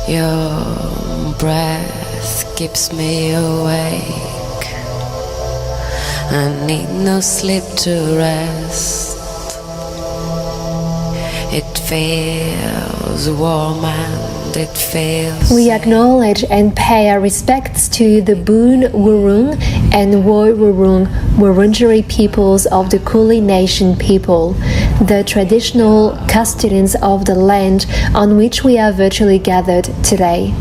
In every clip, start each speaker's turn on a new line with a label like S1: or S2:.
S1: Your breath keeps me awake. I need no sleep to rest. It feels warm and it feels
S2: We acknowledge and pay our respects to the Boon Wurrung and Woi Wurrung Wurundjeri peoples of the Kulin Nation people, the traditional custodians of the land on which we are virtually gathered today.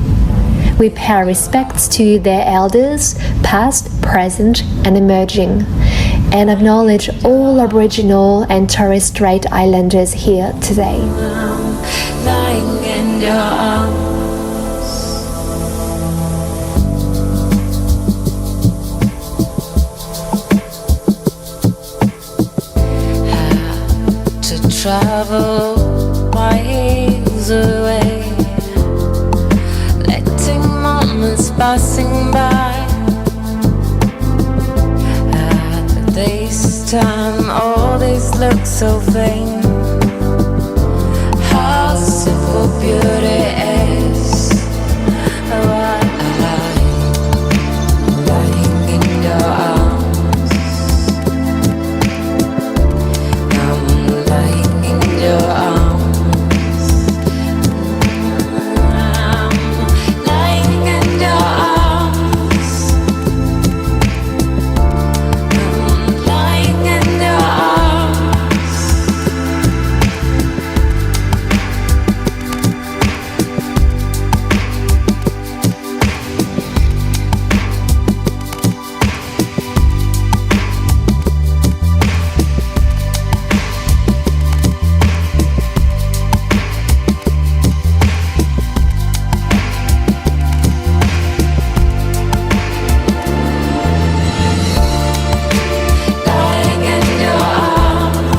S2: We pay our respects to their elders, past, present, and emerging, and acknowledge all Aboriginal and Torres Strait Islanders here today.
S1: lying in your arms. Had to travel miles away, letting moments passing by. At this time, all this looks so vain. How simple beauty is. Lying in your arms. I'm lying in your arms. I'm lying in your arms. I'm lying in your arms. Lying in your arms.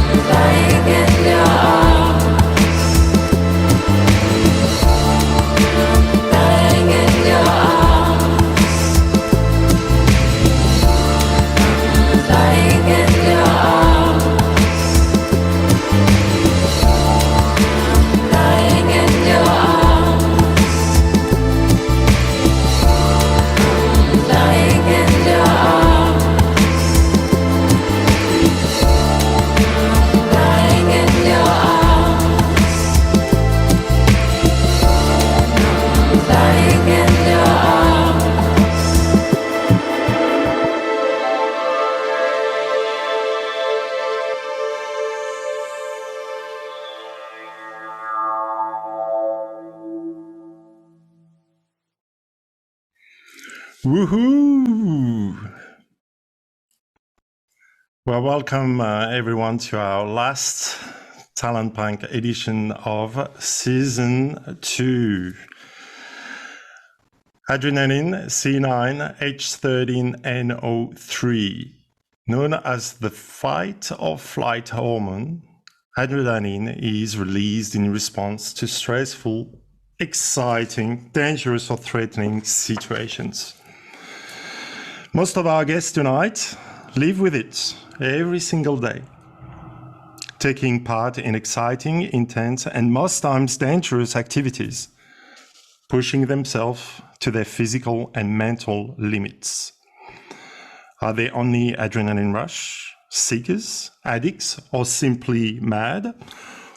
S1: Lying in your arms. Lying in your arms. Lying in your arms. Lying in your arms. Lying in your arms. Lying in your arms. Lying in your arms.
S3: Woohoo! Well, welcome everyone to our last Talent Punk edition of Season 2. Adrenaline C9 H13NO3, known as the fight or flight hormone. Adrenaline is released in response to stressful, exciting, dangerous or threatening situations. Most of our guests tonight live with it every single day, taking part in exciting, intense, and most times dangerous activities, pushing themselves to their physical and mental limits. Are they only adrenaline rush seekers, addicts, or simply mad?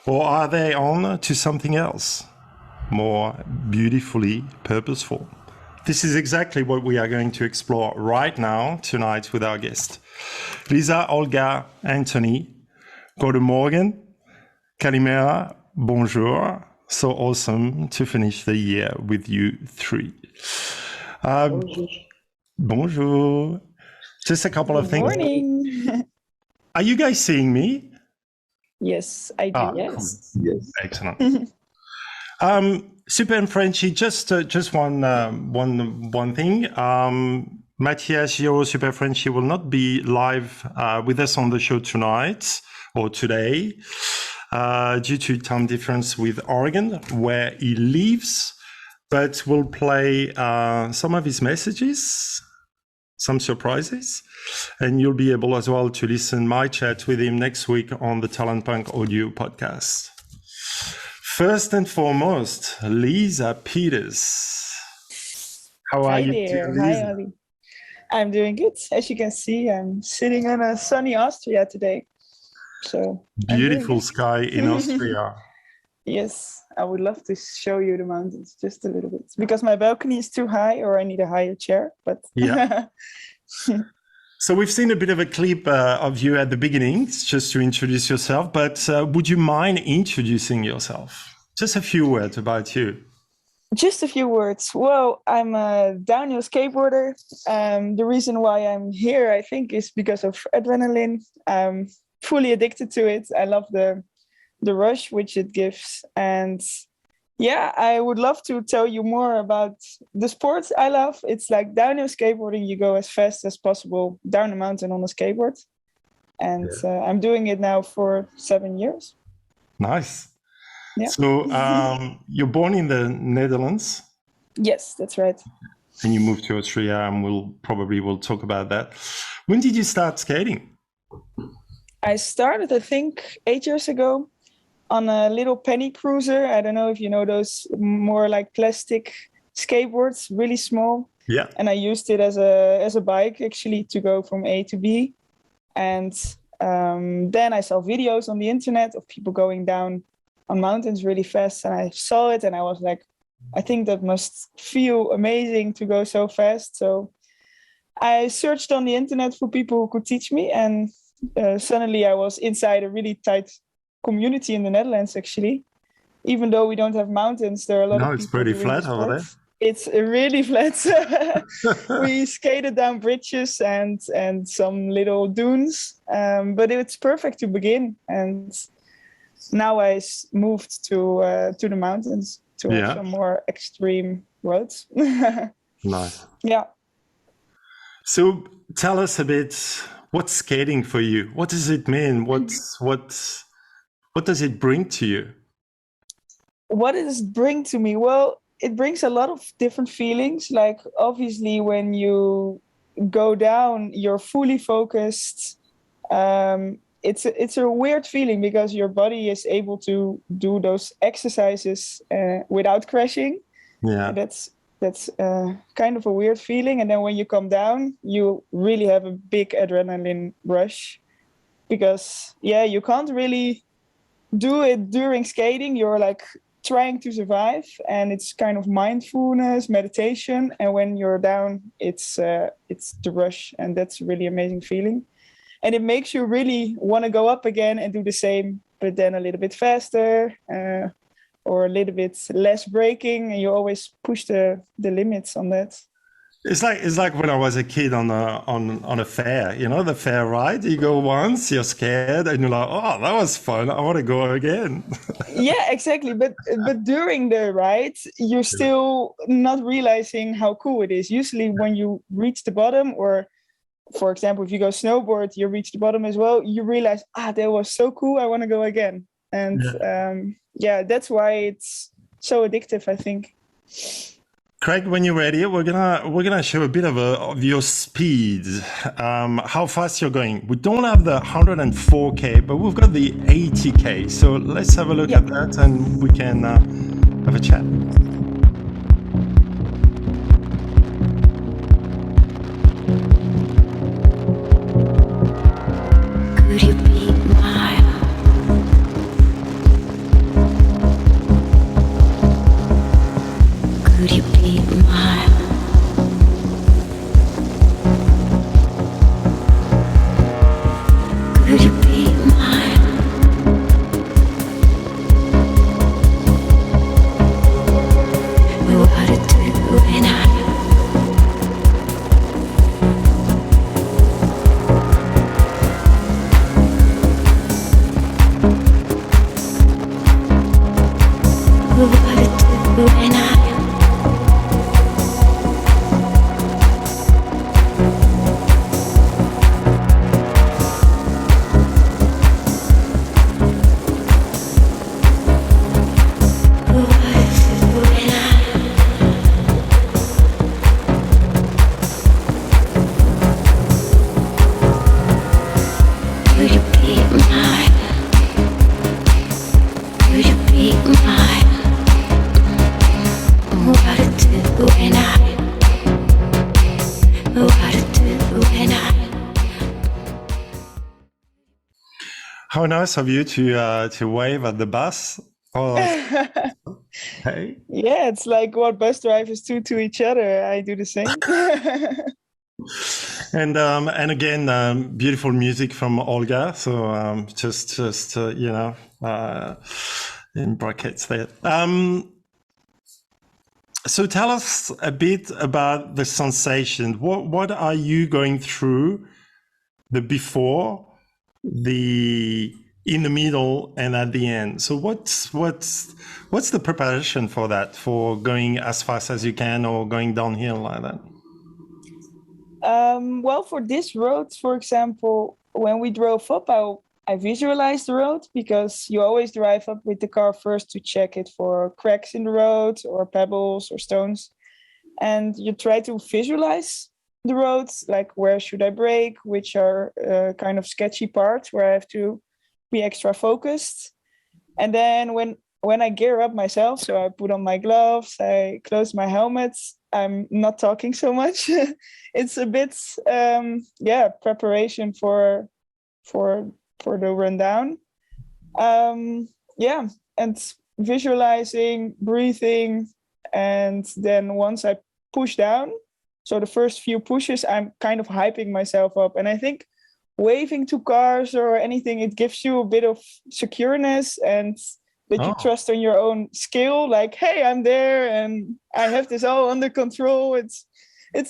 S3: Or are they on to something else, more beautifully purposeful? This is exactly what we are going to explore right now, tonight, with our guest. Lisa, Olga, Antoni, Guten Morgen, Kalimera, bonjour. So awesome to finish the year with you three. Bonjour. Just a couple of
S4: Good
S3: things.
S4: morning.
S3: Are you guys seeing me?
S4: Yes, I do.
S3: Ah,
S5: Yes.
S3: excellent. Super and Frenchy, just one thing. Matthias, Giraud, Super Frenchy will not be live with us on the show tonight or today due to time difference with Oregon, where he lives, but we'll play some of his messages, some surprises, and you'll be able as well to listen my chat with him next week on the Talent Punk audio podcast. First and foremost, Lisa Peters. How are
S4: Hi
S3: you,
S4: there.
S3: dear
S4: Hi,
S3: Lisa?
S4: Ollie. I'm doing good. As you can see, I'm sitting in a sunny Austria today. So I'm doing
S3: Beautiful
S4: good.
S3: sky in Austria.
S4: Yes, I would love to show you the mountains just a little bit because my balcony is too high or I need a higher chair. But
S3: Yeah. So we've seen a bit of a clip of you at the beginning, just to introduce yourself, but would you mind introducing yourself? Just a few words about you.
S4: just a few words. Well, I'm a downhill skateboarder. The reason why I'm here, I think, is because of adrenaline. I'm fully addicted to it. I love the rush which it gives. And yeah, I would love to tell you more about the sports I love. It's like downhill skateboarding. You go as fast as possible down a mountain on a skateboard. And I'm doing it now for 7 years.
S3: Nice.
S4: Yeah.
S3: So you're born in the Netherlands
S4: Yes, that's right.
S3: and you moved to Austria, and we'll talk about that. When did you start skating?
S4: I started, I think, 8 years ago on a little penny cruiser. I don't know if you know those more like plastic skateboards, really small.
S3: Yeah.
S4: And I used it as a bike actually to go from A to B. And then I saw videos on the internet of people going down on mountains really fast. And I saw it and I was like, I think that must feel amazing to go so fast. So I searched on the internet for people who could teach me. And suddenly I was inside a really tight community in the Netherlands, actually. Even though we don't have mountains, there are a lot of people.
S3: No, it's pretty
S4: doing
S3: flat
S4: the
S3: over there.
S4: sport. It's really flat. We skated down bridges and some little dunes, but it's perfect to begin. And now I moved to the mountains to have some more extreme roads.
S3: Nice.
S4: Yeah.
S3: So tell us a bit, what's skating for you? What does it mean? What does it bring to you?
S4: What does it bring to me? Well, it brings a lot of different feelings. Like obviously when you go down, you're fully focused. It's a weird feeling because your body is able to do those exercises without crashing.
S3: Yeah.
S4: And that's kind of a weird feeling. And then when you come down, you really have a big adrenaline rush because you can't really do it during skating. You're like trying to survive, and it's kind of mindfulness, meditation. And when you're down, it's the rush, and that's a really amazing feeling. And it makes you really want to go up again and do the same, but then a little bit faster or a little bit less braking, and you always push the limits on that.
S3: It's like when I was a kid on a fair, you know, the fair ride. You go once, you're scared, and you're like, oh, that was fun. I want to go again.
S4: Yeah, exactly. But during the ride, you're still not realizing how cool it is. Usually when you reach the bottom, or for example, if you go snowboard, you reach the bottom as well, you realize, that was so cool. I want to go again. And that's why it's so addictive, I think.
S3: Craig, when you're ready, we're gonna show a bit of your speed, how fast you're going. We don't have the 104K, but we've got the 80K. So let's have a look at that, and we can have a chat.
S1: Could you be mine? Could you be mine? Could you be mine?
S3: How nice of you to wave at the bus. Oh, hey.
S4: Yeah, it's like what bus drivers do to each other. I do the same.
S3: And again, beautiful music from Olga. So just in brackets there. So tell us a bit about the sensation. What are you going through? The before, the in the middle, and at the end. So what's the preparation for that? For going as fast as you can, or going downhill like that?
S4: Well, for this road, for example, when we drove up, I visualized the road, because you always drive up with the car first to check it for cracks in the road or pebbles or stones. And you try to visualize the roads, like where should I brake, which are kind of sketchy parts where I have to be extra focused. And then when I gear up myself, so I put on my gloves, I close my helmet, I'm not talking so much. It's a bit preparation for the rundown. And visualizing, breathing, and then once I push down, so the first few pushes, I'm kind of hyping myself up. And I think waving to cars or anything, it gives you a bit of secureness, and that you trust on your own skill. Like, hey, I'm there and I have this all under control. It's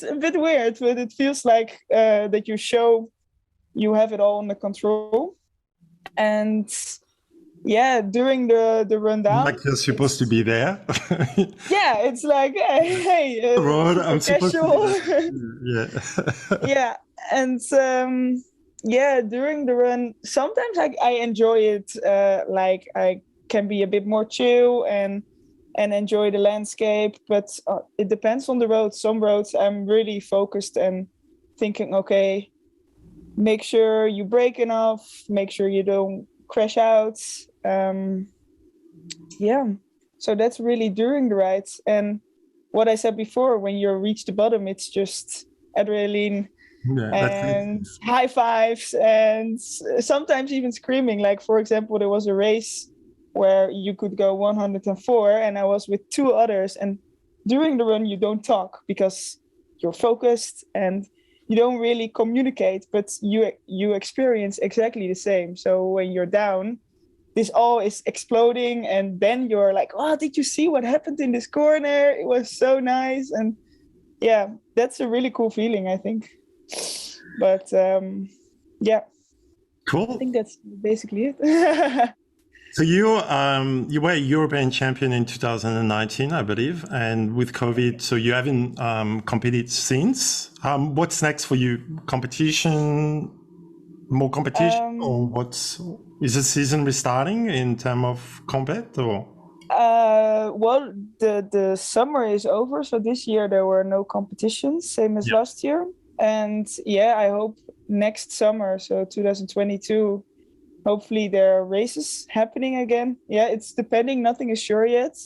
S4: a bit weird, but it feels like that you show you have it all under control. And yeah, during the rundown,
S3: like you're supposed to be there.
S4: Yeah, it's like, hey,
S3: Road, I'm supposed
S4: casual.
S3: to be
S4: Yeah, and during the run, sometimes I enjoy it. Like I can be a bit more chill and enjoy the landscape, but it depends on the road. Some roads I'm really focused and thinking, okay, make sure you brake enough, make sure you don't crash out. So that's really during the ride. And what I said before, when you reach the bottom, it's just adrenaline and high fives, and sometimes even screaming. Like, for example, there was a race where you could go 104 and I was with two others, and during the run you don't talk because you're focused and you don't really communicate, but you experience exactly the same. So when you're down, this all is exploding, and then you're like, oh, did you see what happened in this corner? It was so nice. And yeah, that's a really cool feeling, I think. But
S3: cool.
S4: I think that's basically it.
S3: So you were a European champion in 2019, I believe, and with COVID, so you haven't competed since. What's next for you? Competition, more competition, or is the season restarting in terms of compet, or?
S4: Well, the summer is over, so this year there were no competitions, same as last year. And yeah, I hope next summer, so 2022. Hopefully there are races happening again. Yeah, it's depending. Nothing is sure yet.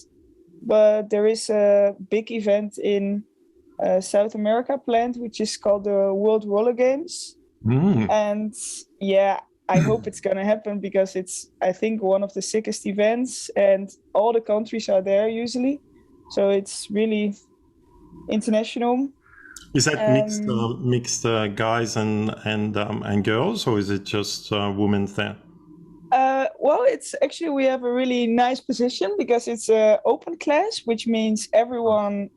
S4: But there is a big event in South America planned, which is called the World Roller Games. And yeah, I hope it's going to happen, because it's, I think, one of the sickest events. And all the countries are there usually. So it's really international.
S3: Is that mixed guys and girls, or is it just women there?
S4: Well, it's actually, we have a really nice position because it's an open class, which means everyone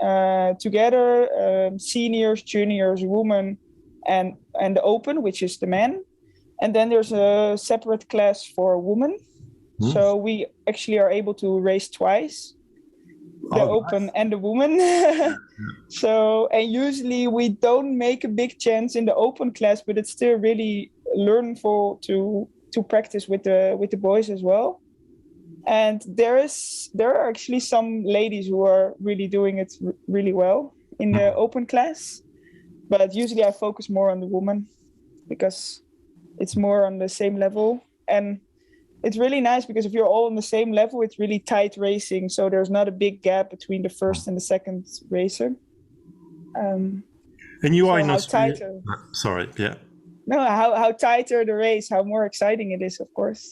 S4: together, seniors, juniors, women, and the open, which is the men. And then there's a separate class for women. So we actually are able to race twice, the open and the women. So, and usually we don't make a big chance in the open class, but it's still really learnful to practice with the boys as well. And there are actually some ladies who are really doing it really well in the open class, but usually I focus more on the woman because it's more on the same level. And it's really nice because if you're all on the same level, it's really tight racing, so there's not a big gap between the first and the second racer.
S3: And you are in Australia. Sorry, yeah.
S4: no, how tighter the race, how more exciting it is, of course.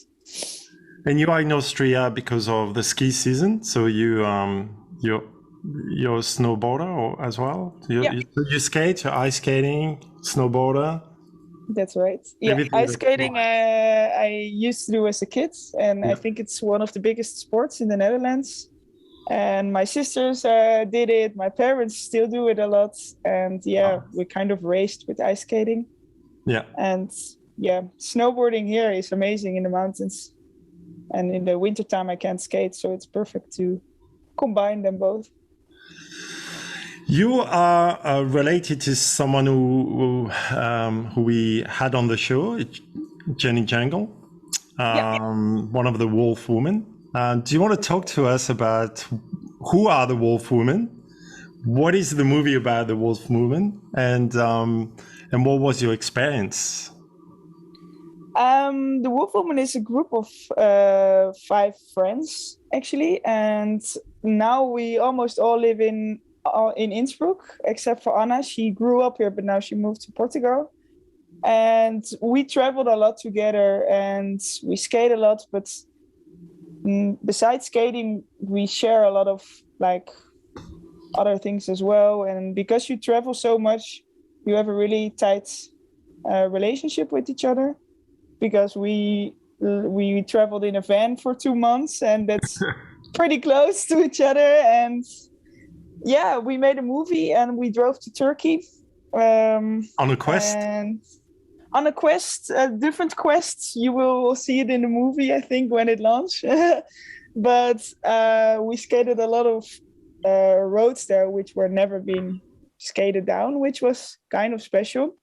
S3: And you are in Austria because of the ski season, so you're a snowboarder as well. You skate, you're ice skating, snowboarder.
S4: That's right. Yeah,
S3: Everything
S4: ice skating I used to do as a kid, and I think it's one of the biggest sports in the Netherlands. And my sisters did it. My parents still do it a lot, and we kind of raced with ice skating.
S3: Yeah.
S4: And snowboarding here is amazing in the mountains. And in the wintertime I can't skate, so it's perfect to combine them both.
S3: You are related to someone who we had on the show, Jenny Jangle, one of the Wolf Women. Do you want to talk to us about who are the Wolf Women? What is the movie about the Wolf Women? And what was your experience?
S4: The Wolf Woman is a group of 5 friends, actually. And now we almost all live in Innsbruck, except for Anna. She grew up here, but now she moved to Portugal. And we traveled a lot together and we skate a lot. But besides skating, we share a lot of like other things as well. And because you travel so much, you have a really tight relationship with each other. Because we traveled in a van for 2 months, and that's pretty close to each other. And we made a movie, and we drove to Turkey
S3: on a quest.
S4: And on a quest, different quests. You will see it in the movie, I think, when it launched. But we skated a lot of roads there, which were never been skated down, which was kind of special.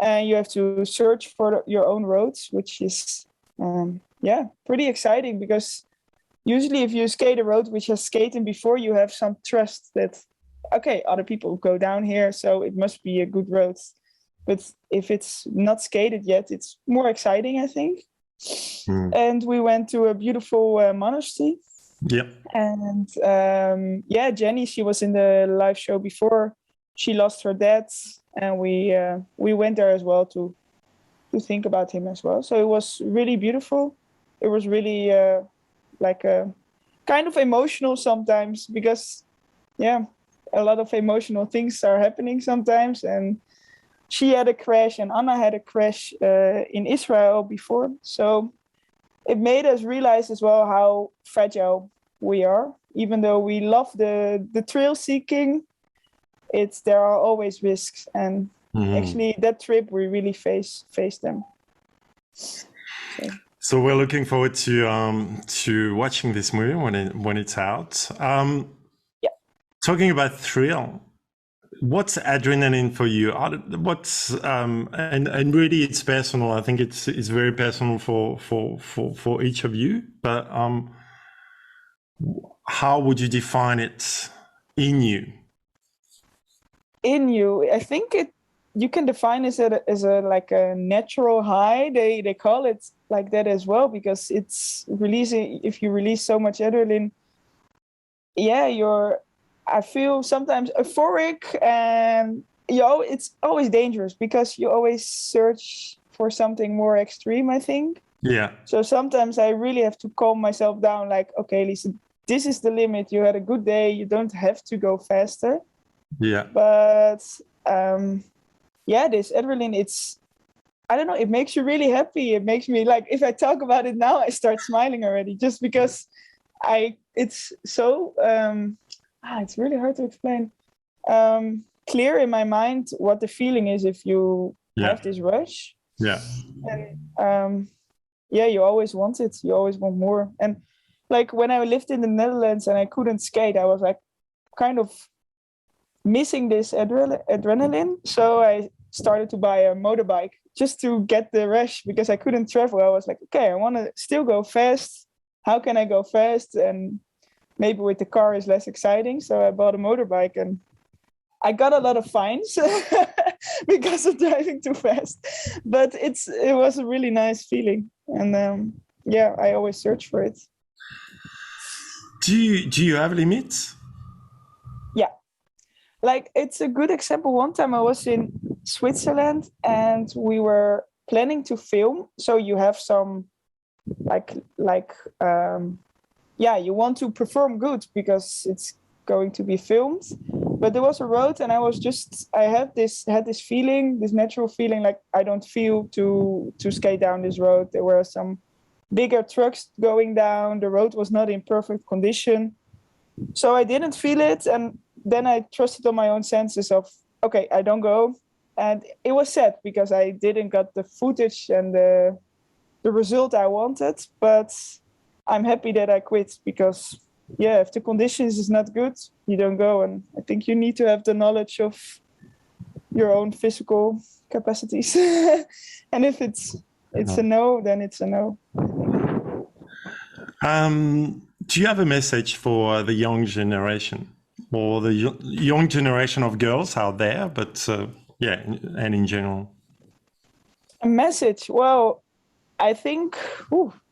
S4: And you have to search for your own roads, which is, pretty exciting. Because usually if you skate a road which has skated before, you have some trust that, okay, other people go down here, so it must be a good road. But if it's not skated yet, it's more exciting, I think. And we went to a beautiful monastery.
S3: Yep.
S4: And Jenny, she was in the live show before. She lost her dad. And we went there as well to think about him as well. So it was really beautiful. It was really like a kind of emotional sometimes because, a lot of emotional things are happening sometimes. And she had a crash and Anna had a crash in Israel before. So it made us realize as well how fragile we are. Even though we love the thrill seeking, there are always risks, and actually that trip we really face them.
S3: So we're looking forward to watching this movie when it's out. Talking about thrill, what's adrenaline for you? What's and really it's personal. I think it's very personal for each of you. But how would you define it in you?
S4: In you, I think you can define it as a like a natural high. They call it like that as well, because it's releasing. If you release so much adrenaline, I feel sometimes euphoric, and it's always dangerous because you always search for something more extreme, I think.
S3: Yeah.
S4: So sometimes I really have to calm myself down, like, okay, Lisa, this is the limit. You had a good day. You don't have to go faster.
S3: Yeah.
S4: But this adrenaline, I don't know, it makes you really happy. It makes me, like, if I talk about it now, I start smiling already, just because it's so it's really hard to explain. Clear in my mind what the feeling is if you have this rush.
S3: Yeah.
S4: And you always want it. You always want more. And like when I lived in the Netherlands and I couldn't skate, I was like kind of missing this adrenaline. So I started to buy a motorbike just to get the rush, because I couldn't travel. I was like, okay, I want to still go fast. How can I go fast? And maybe with the car is less exciting. So I bought a motorbike, and I got a lot of fines because of driving too fast. But it was a really nice feeling. And I always search for it.
S3: Do you have limits?
S4: Yeah. Like, it's a good example. One time I was in Switzerland, and we were planning to film. So you have some you want to perform good because it's going to be filmed. But there was a road, and I had this feeling, this natural feeling, like I don't feel to skate down this road. There were some bigger trucks going down. The road was not in perfect condition, so I didn't feel it. And then I trusted on my own senses of, okay, I don't go. And it was sad because I didn't get the footage and the result I wanted, but I'm happy that I quit because, yeah, if the conditions is not good, you don't go. And I think you need to have the knowledge of your own physical capacities. And if it's a no, then it's a no.
S3: Do you have a message for the young generation or the young generation of girls out there, but and in general?
S4: A message? Well, I think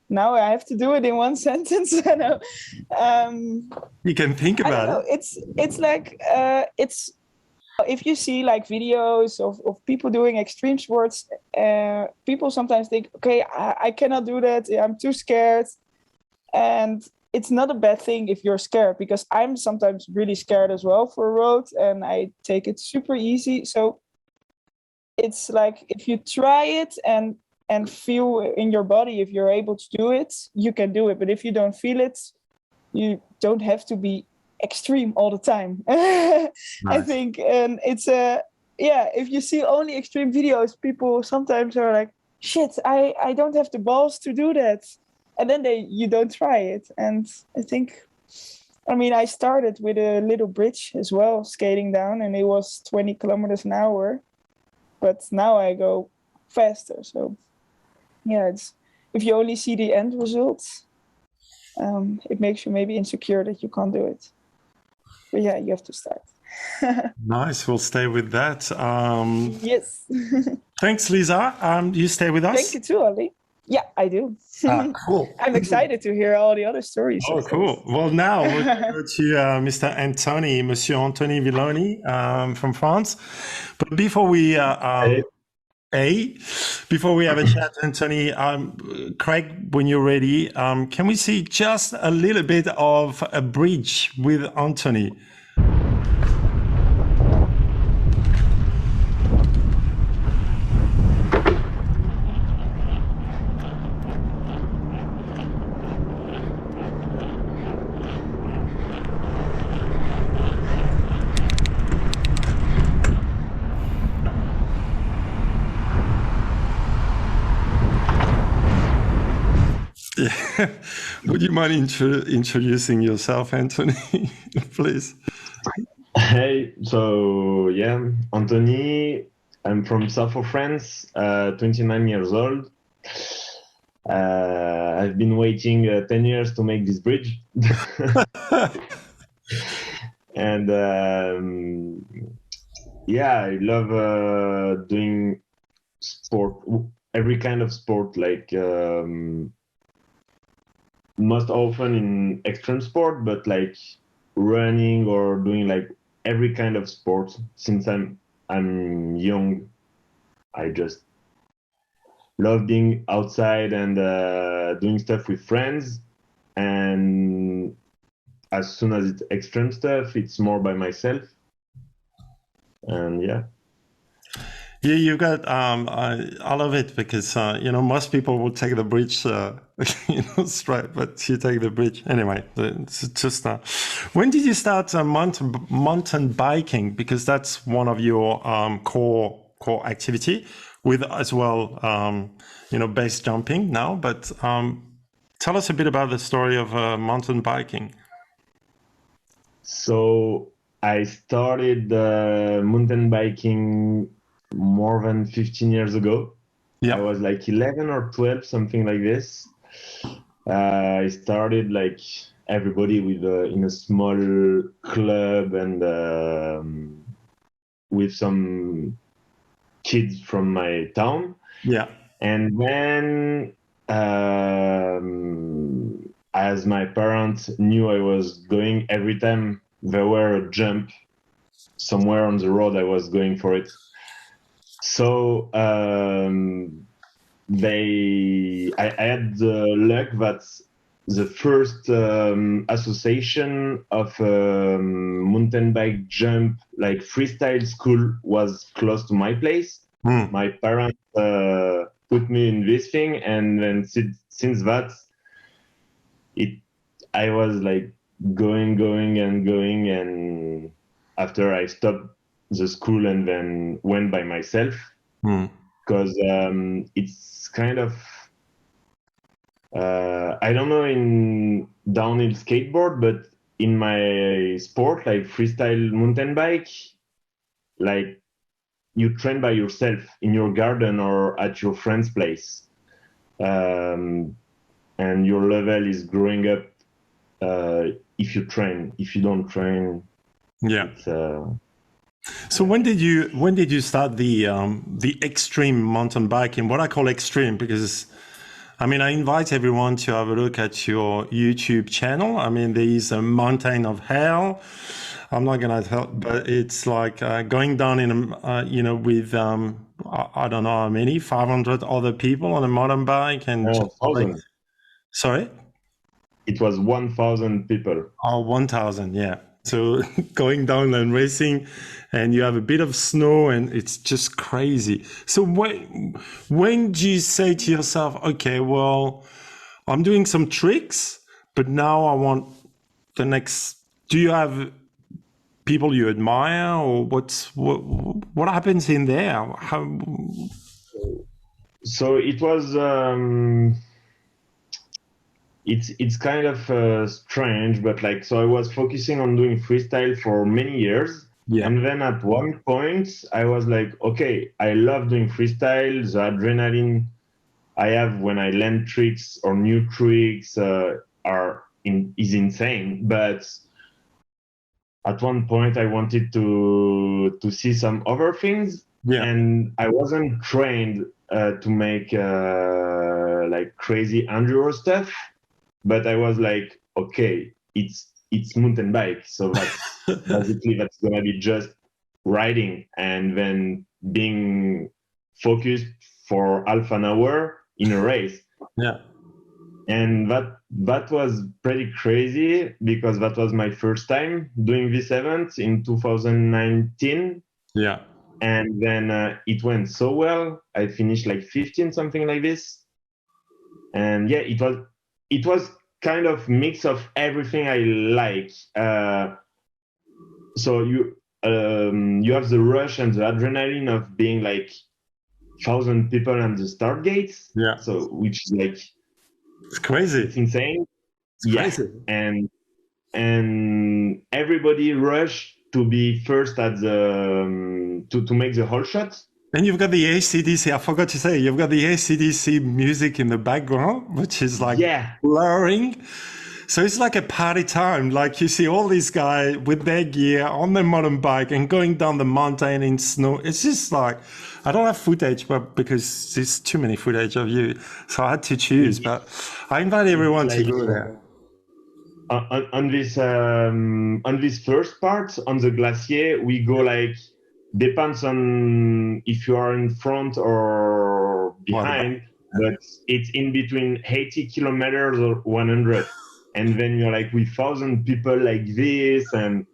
S4: now I have to do it in one sentence. I know.
S3: You can think about it.
S4: It's like it's if you see like videos of people doing extreme sports, people sometimes think, okay, I cannot do that. I'm too scared. And it's not a bad thing if you're scared, because I'm sometimes really scared as well for a road, and I take it super easy. So it's like if you try it and feel in your body, if you're able to do it, you can do it. But if you don't feel it, you don't have to be extreme all the time. Nice. I think, and it's if you see only extreme videos, people sometimes are like, shit, I don't have the balls to do that. And then you don't try it. And I think, I started with a little bridge as well, skating down, and it was 20 kilometers an hour. But now I go faster. So yeah, if you only see the end results, it makes you maybe insecure that you can't do it. But yeah, you have to start.
S3: Nice. We'll stay with that.
S4: Yes.
S3: Thanks, Lisa. You stay with us?
S4: Thank you too, Ali. Yeah, I do.
S3: Cool.
S4: I'm excited to hear all the other stories.
S3: Oh, cool. Well, now we'll go to Mr. Antoni, Monsieur Antoni Villoni from France. But before we before we have a chat, Antoni, Craig, when you're ready, can we see just a little bit of a bridge with Antoni? Yeah. Would you mind introducing yourself, Antoni, please?
S5: Hey, so yeah, Antoni, I'm from south of France, 29 years old. I've been waiting 10 years to make this bridge. And I love doing sport, every kind of sport, like most often in extreme sport, but like running or doing like every kind of sport. Since I'm young, I just love being outside and doing stuff with friends. And as soon as it's extreme stuff, it's more by myself. And yeah.
S3: Yeah, you got. I love it because most people will take the bridge, straight, but you take the bridge anyway. It's just when did you start mountain biking? Because that's one of your core activity, with as well, base jumping now. But tell us a bit about the story of mountain biking.
S5: So I started mountain biking more than 15 years ago. Yeah. I was like 11 or 12, something like this. I started like everybody with in a small club and with some kids from my town.
S3: Yeah.
S5: And then as my parents knew I was going, every time there were a jump somewhere on the road, I was going for it. So I had the luck that the first association of mountain bike jump, like freestyle school, was close to my place. My parents put me in this thing, and then since that, I was like going, and after I stopped the school and then went by myself, because it's kind of I don't know in downhill skateboard, but in my sport, like freestyle mountain bike, like you train by yourself in your garden or at your friend's place, and your level is growing up if you train. If you don't train,
S3: So when did you start the extreme mountain biking? What I call extreme, because I mean, I invite everyone to have a look at your YouTube channel. I mean, there is a mountain of hell. I'm not gonna tell, but it's like going down in a with I don't know how many, 500 other people on a mountain bike and just like, sorry.
S5: It was 1,000 people.
S3: Oh, 1,000, yeah. So going down and racing, and you have a bit of snow, and it's just crazy. So when do you say to yourself, okay, well, I'm doing some tricks, but now I want the next? Do you have people you admire, or what happens in there?
S5: So it was. It's kind of strange, but like, so I was focusing on doing freestyle for many years.
S3: Yeah.
S5: And then at one point I was like, okay, I love doing freestyle. The adrenaline I have when I land tricks or new tricks is insane. But at one point I wanted to see some other things.
S3: Yeah.
S5: And I wasn't trained to make like crazy enduro stuff. But I was like, okay, it's mountain bike, so that's basically that's gonna be just riding and then being focused for half an hour in a race.
S3: Yeah.
S5: And that was pretty crazy because that was my first time doing this event in 2019.
S3: Yeah.
S5: And then it went so well. I finished like 15, something like this. And yeah, it was kind of mix of everything I like. So you have the rush and the adrenaline of being like 1,000 people at the start gates.
S3: Yeah.
S5: So which is like
S3: it's crazy.
S5: It's insane.
S3: It's crazy.
S5: And everybody rushed to be first at the to make the whole shot.
S3: And you've got the AC/DC. I forgot to say, you've got the AC/DC music in the background, which is like blaring. So it's like a party time. Like you see all these guys with their gear on their mountain bike and going down the mountain in snow. It's just like, I don't have footage, but because there's too many footage of you, so I had to choose. But I invite everyone to go there.
S5: On this first part on the glacier, we go like. Depends on if you are in front or behind, but it's in between 80 kilometers or 100. And then you're like with 1,000 people like this, and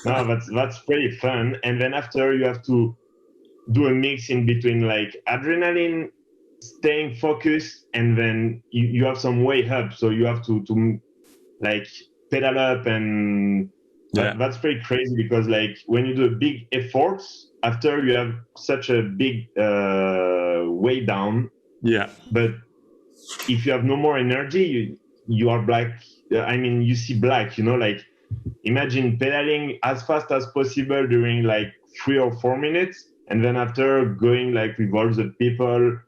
S5: that's pretty fun. And then after you have to do a mix in between like adrenaline, staying focused, and then you have some way up. So you have to like pedal up and that's pretty crazy because like when you do a big effort after you have such a big way down, but if you have no more energy, you are black. I mean, you see black, like imagine pedaling as fast as possible during like 3 or 4 minutes, and then after going like with all the people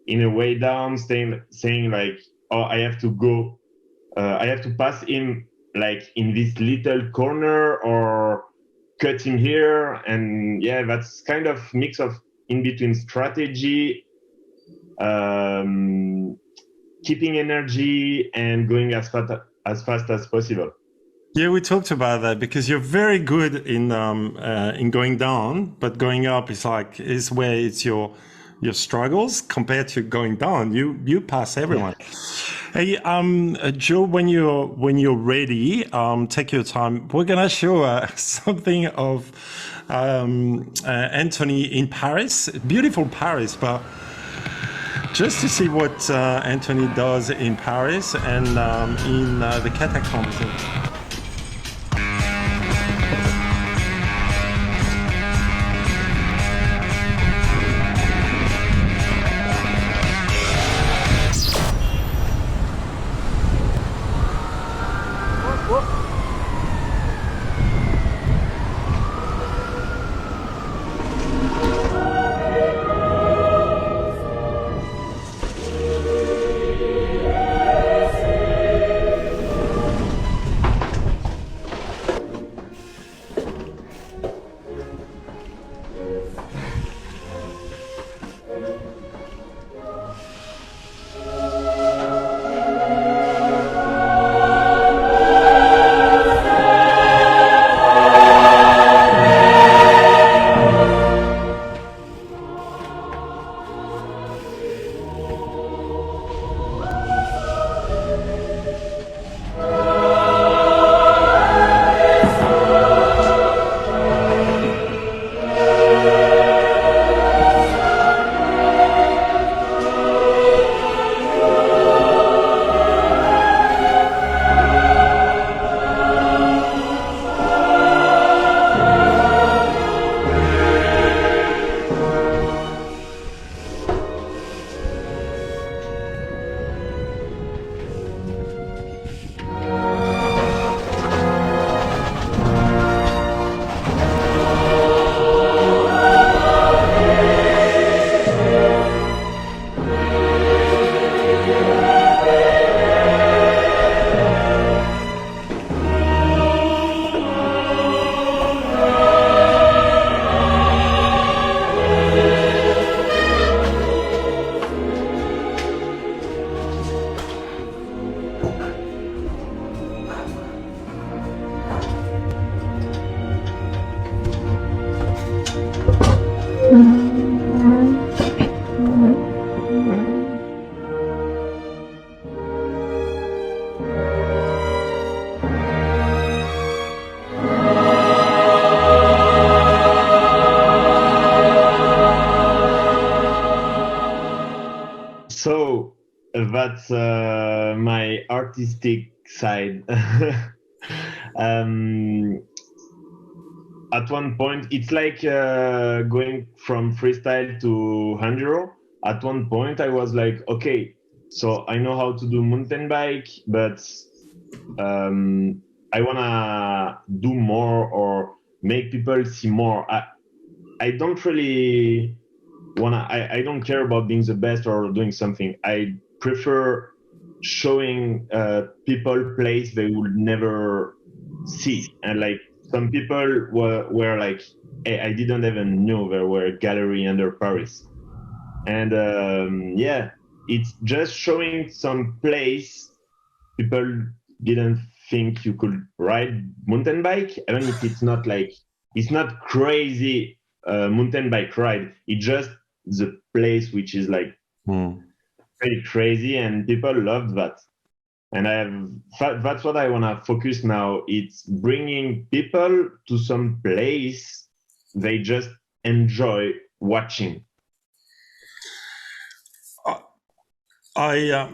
S5: in a way down, saying like, oh, I have to go, I have to pass him like in this little corner or cut him here. And yeah, that's kind of mix of in between strategy, keeping energy and going as fast as possible.
S3: Yeah, we talked about that because you're very good in going down, but going up is where it's your struggles compared to going down. You pass everyone. Hey, Joe, when you're ready, take your time. We're gonna show something of Antoni in Paris, beautiful Paris, but just to see what Antoni does in Paris and in the catacombs.
S5: So that's my artistic side. um, at one point, it's like going from freestyle to enduro. At one point, I was like, okay, so I know how to do mountain bike, but I wanna do more or make people see more. I don't really I don't care about being the best or doing something. I prefer showing people place they would never see. And like some people were like, hey, I didn't even know there were a gallery under Paris. And yeah, it's just showing some place people didn't think you could ride mountain bike, even if it's not crazy mountain bike ride. It's just the place which is like pretty crazy, and people loved that. And that's what I want to focus now. It's bringing people to some place they just enjoy watching.
S3: I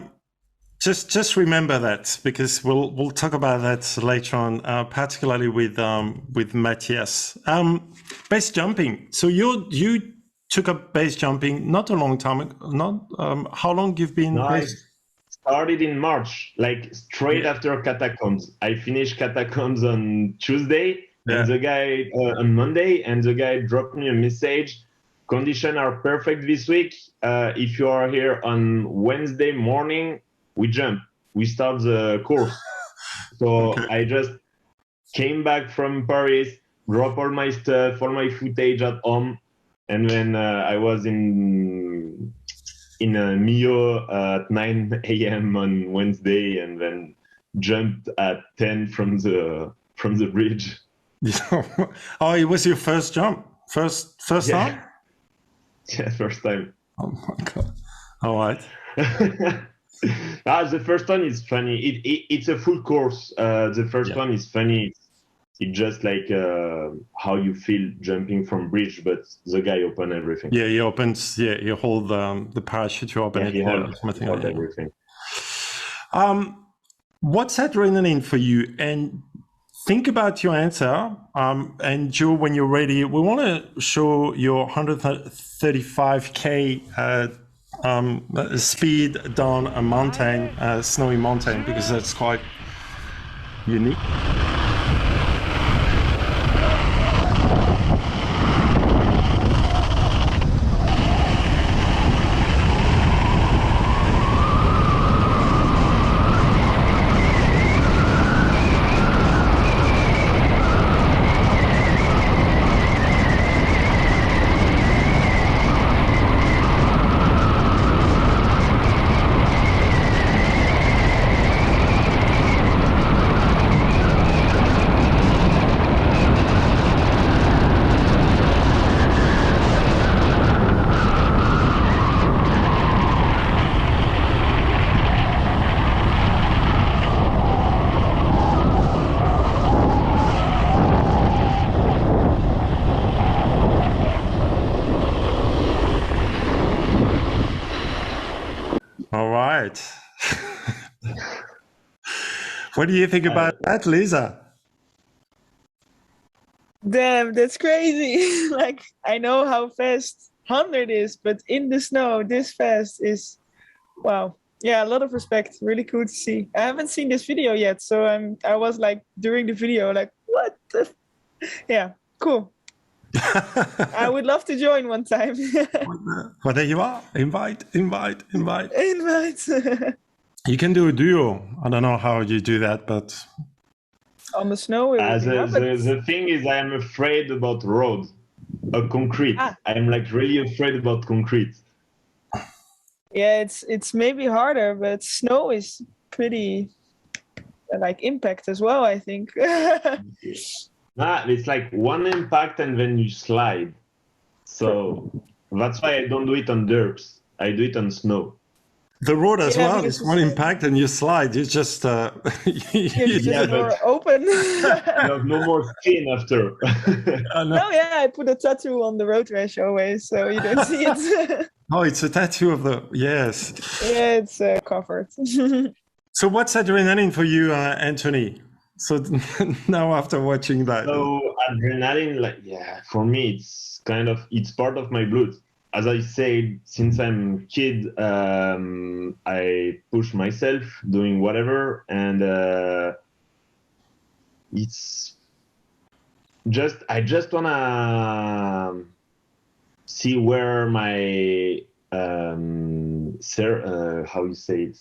S3: just remember that because we'll talk about that later on, particularly with Matthias. Base jumping. So you took up base jumping not a long time ago. Not how long you've been?
S5: No, I started in March, like straight after Catacombs. I finished Catacombs on Tuesday, and the guy on Monday, and the guy dropped me a message. Conditions are perfect this week. If you are here on Wednesday morning, we jump. We start the course. So I just came back from Paris, drop all my stuff, all my footage at home, and then I was in Millau at 9 a.m. on Wednesday, and then jumped at 10 from the bridge.
S3: Oh, it was your first jump, first
S5: Yeah.
S3: time.
S5: Yeah, first time.
S3: Oh my god! All right.
S5: The first one is funny. It's a full course. The first one is funny. It's just like how you feel jumping from bridge, but the guy opened everything.
S3: Yeah, he opens. Yeah, you hold the parachute. You open it.
S5: He held
S3: automatically.
S5: everything.
S3: What's adrenaline for you? And think about your answer. And Joe, when you're ready, we want to show your 135k speed down a mountain, a snowy mountain, because that's quite unique. All right. What do you think about that, Lisa?
S4: Damn, that's crazy. Like, I know how fast 100 is, but in the snow, this fast is, wow. Yeah, a lot of respect. Really cool to see. I haven't seen this video yet, so I was like, during the video, like, what the? Yeah, cool. I would love to join one time.
S3: Well, there you are. Invite.
S4: Invite.
S3: You can do a duo. I don't know how you do that, but
S4: on the snow.
S5: The thing is, I am afraid about road, concrete. I'm like really afraid about concrete.
S4: Yeah, it's maybe harder, but snow is pretty like impact as well, I think.
S5: It's like one impact and then you slide. So that's why I don't do it on dirt. I do it on snow.
S3: The road as well is one impact and you slide. You just
S4: open.
S5: You have no more skin after.
S4: I put a tattoo on the road rash always, so you don't see it.
S3: Oh, it's a tattoo of the yes.
S4: Yeah, it's covered.
S3: So what's adrenaline for you, Antoni? So now after watching that.
S5: So adrenaline, for me, it's part of my blood. As I said, since I'm a kid, I push myself doing whatever, and it's just I just wanna see where my how you say it,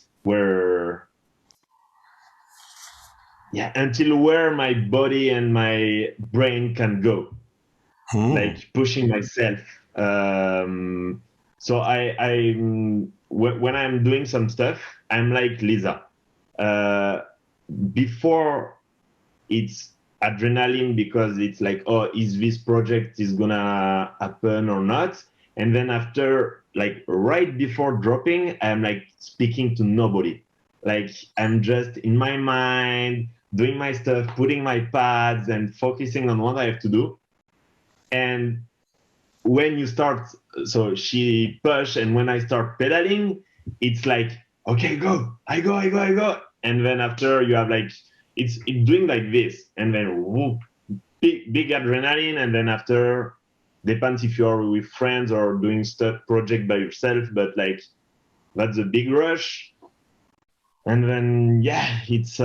S5: until where my body and my brain can go, like pushing myself. So when I'm doing some stuff, I'm like Lisa. Before it's adrenaline because it's like, oh, is this project is gonna happen or not? And then after, like right before dropping, I'm like speaking to nobody. Like I'm just in my mind, doing my stuff, putting my pads and focusing on what I have to do. And when you start, so she push, and when I start pedaling, it's like, okay, go, I go. And then after you have like, it's doing like this, and then whoop, big adrenaline. And then after, depends if you're with friends or doing stuff, project by yourself, but like, that's a big rush. And then, it's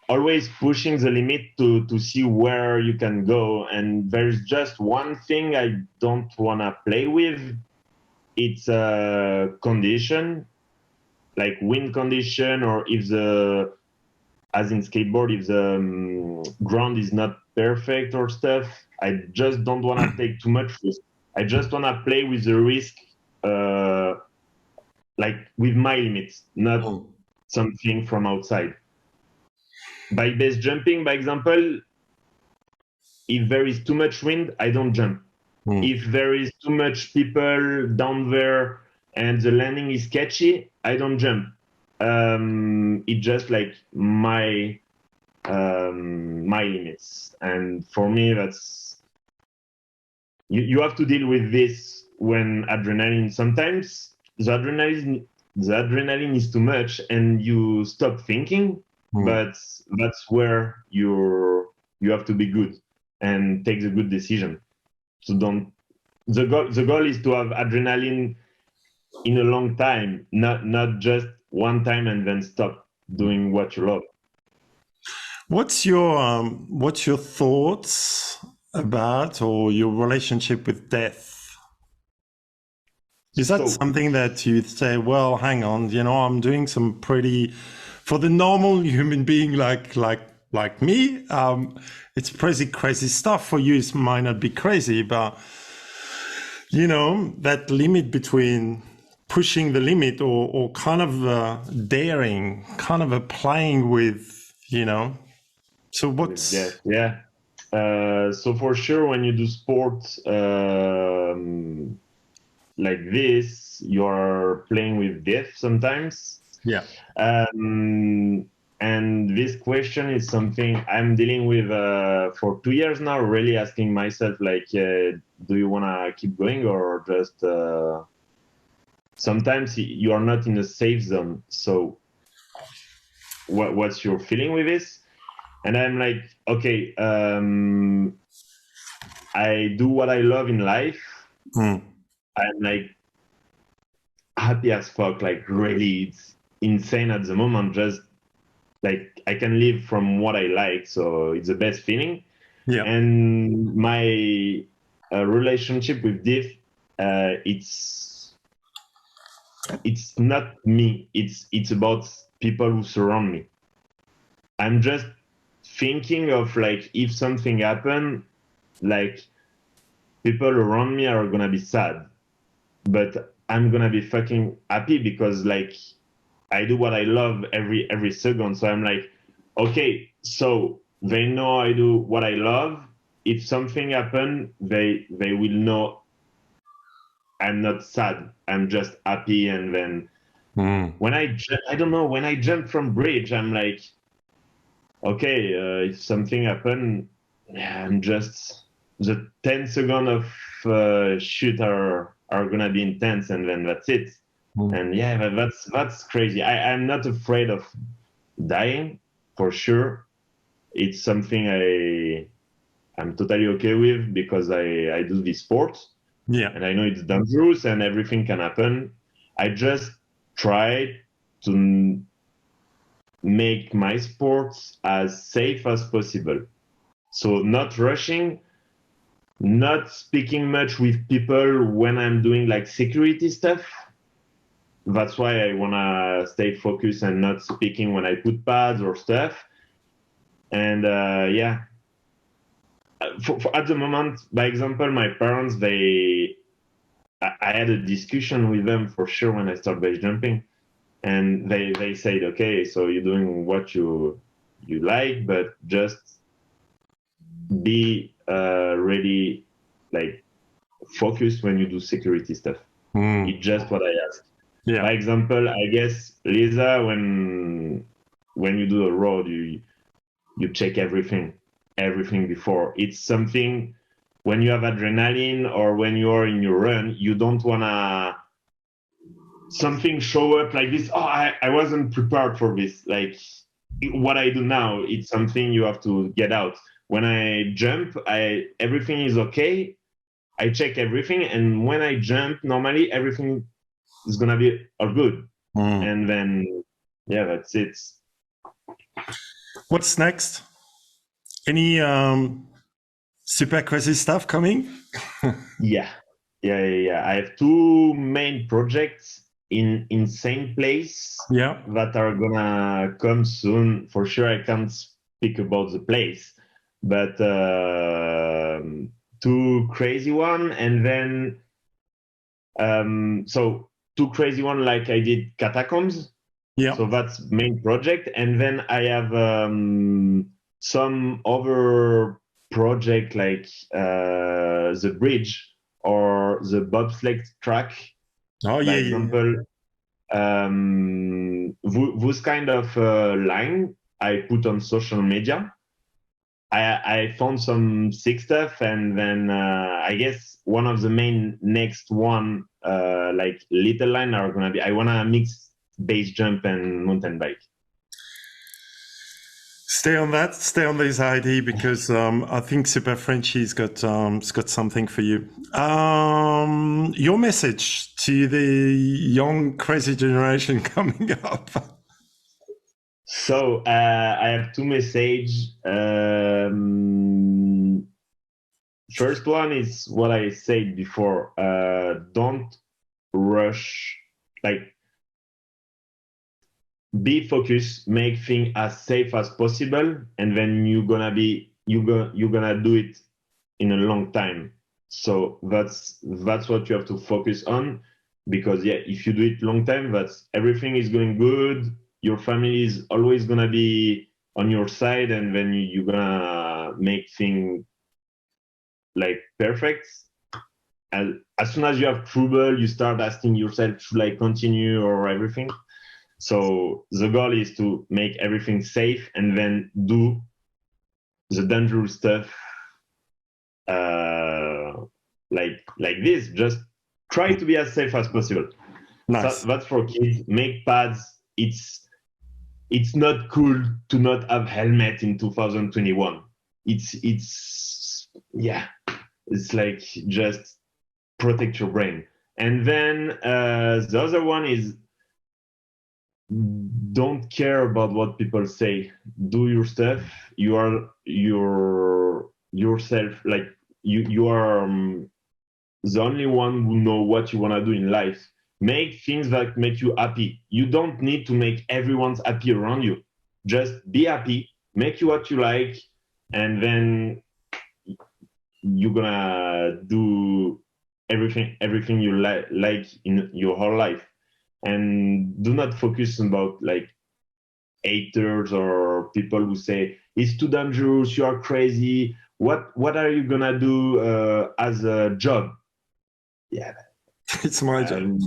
S5: always pushing the limit to see where you can go. And there's just one thing I don't want to play with. It's a condition, like wind condition, or if as in skateboard, if the ground is not perfect or stuff. I just don't want to take too much risk. I just want to play with the risk, like with my limits, not something from outside. By base jumping, by example, if there is too much wind, I don't jump. If there is too much people down there and the landing is sketchy, I don't jump. It's just like my limits, and for me, that's you have to deal with this when adrenaline. Sometimes the adrenaline is too much, and you stop thinking. But that's where you have to be good and take the good decision. So the goal is to have adrenaline in a long time, not just one time and then stop doing what you love.
S3: What's your thoughts about, or your relationship with death? Is that something that you say, well, hang on, I'm doing some pretty, for the normal human being like me, it's pretty crazy stuff. For you, it might not be crazy, but that limit between pushing the limit or kind of daring, kind of playing with, so what's...
S5: Yeah. So for sure, when you do sports like this, you're playing with death sometimes.
S3: Yeah.
S5: And this question is something I'm dealing with for 2 years now, really asking myself, like, do you want to keep going or just... Sometimes you are not in a safe zone. So what's your feeling with this? And I'm like, okay, I do what I love in life. I'm like happy as fuck, like really, it's insane at the moment. Just like I can live from what I like, so it's the best feeling.
S3: Yeah.
S5: And my relationship with death, it's not me. It's about people who surround me. I'm just thinking of like, if something happen, like people around me are gonna be sad, but I'm gonna be fucking happy because like I do what I love every second. So I'm like, okay, so they know I do what I love. If something happen, they will know I'm not sad. I'm just happy. And then when I don't know, when I jump from bridge, I'm like, okay, if something happen, I'm just the 10 seconds of shoot are gonna be intense, and then that's it. And yeah, that's crazy. I'm not afraid of dying, for sure. It's something I'm totally okay with because I do this sport.
S3: Yeah.
S5: And I know it's dangerous and everything can happen. I just try to make my sports as safe as possible. So not rushing, not speaking much with people when I'm doing like security stuff. That's why I want to stay focused and not speaking when I put pads or stuff. And yeah, for at the moment, by example, my parents, I had a discussion with them for sure when I started base jumping. And they said, okay, so you're doing what you like, but just be really like focused when you do security stuff. It's just what I ask.
S3: Yeah.
S5: By example, I guess Lisa, when you do a road, you check everything before. It's something when you have adrenaline or when you are in your run, you don't wanna something show up like this. Oh, I wasn't prepared for this. Like what I do now, it's something you have to get out. When I jump, everything is okay. I check everything, and when I jump, normally everything is gonna be all good. And then, yeah, that's it.
S3: What's next? Any super crazy stuff coming?
S5: Yeah. I have two main projects in same place that are gonna come soon. For sure, I can't speak about the place, but two crazy one, and then so two crazy one like I did Catacombs.
S3: Yeah.
S5: So that's main project, and then I have some other project like the bridge or the bobsled track.
S3: Oh,
S5: By
S3: yeah.
S5: example, those kind of line I put on social media. I found some sick stuff, and then I guess one of the main next one, like little line, are gonna be I wanna mix base jump and mountain bike.
S3: Stay on that. Stay on this ID because I think Super Frenchie's got something for you. Your message to the young crazy generation coming up.
S5: So I have two messages. First one is what I said before. Don't rush. Like, be focused, make things as safe as possible, and then you're gonna do it in a long time. So that's what you have to focus on, because if you do it long time, that's everything is going good. Your family is always gonna be on your side, and then you're gonna make things like perfect. And as soon as you have trouble, you start asking yourself, should I continue or everything? So the goal is to make everything safe and then do the dangerous stuff like this. Just try to be as safe as possible.
S3: Nice.
S5: So that's for kids. Make pads. It's not cool to not have helmet in 2021. It's like just protect your brain. And then the other one is don't care about what people say. Do your stuff. You are yourself. Like you are the only one who know what you want to do in life. Make things that make you happy. You don't need to make everyone's happy around you. Just be happy. Make you what you like, and then you're gonna do everything you like in your whole life. And do not focus about like haters or people who say it's too dangerous, you are crazy. What are you gonna do as a job? Yeah,
S3: it's my job.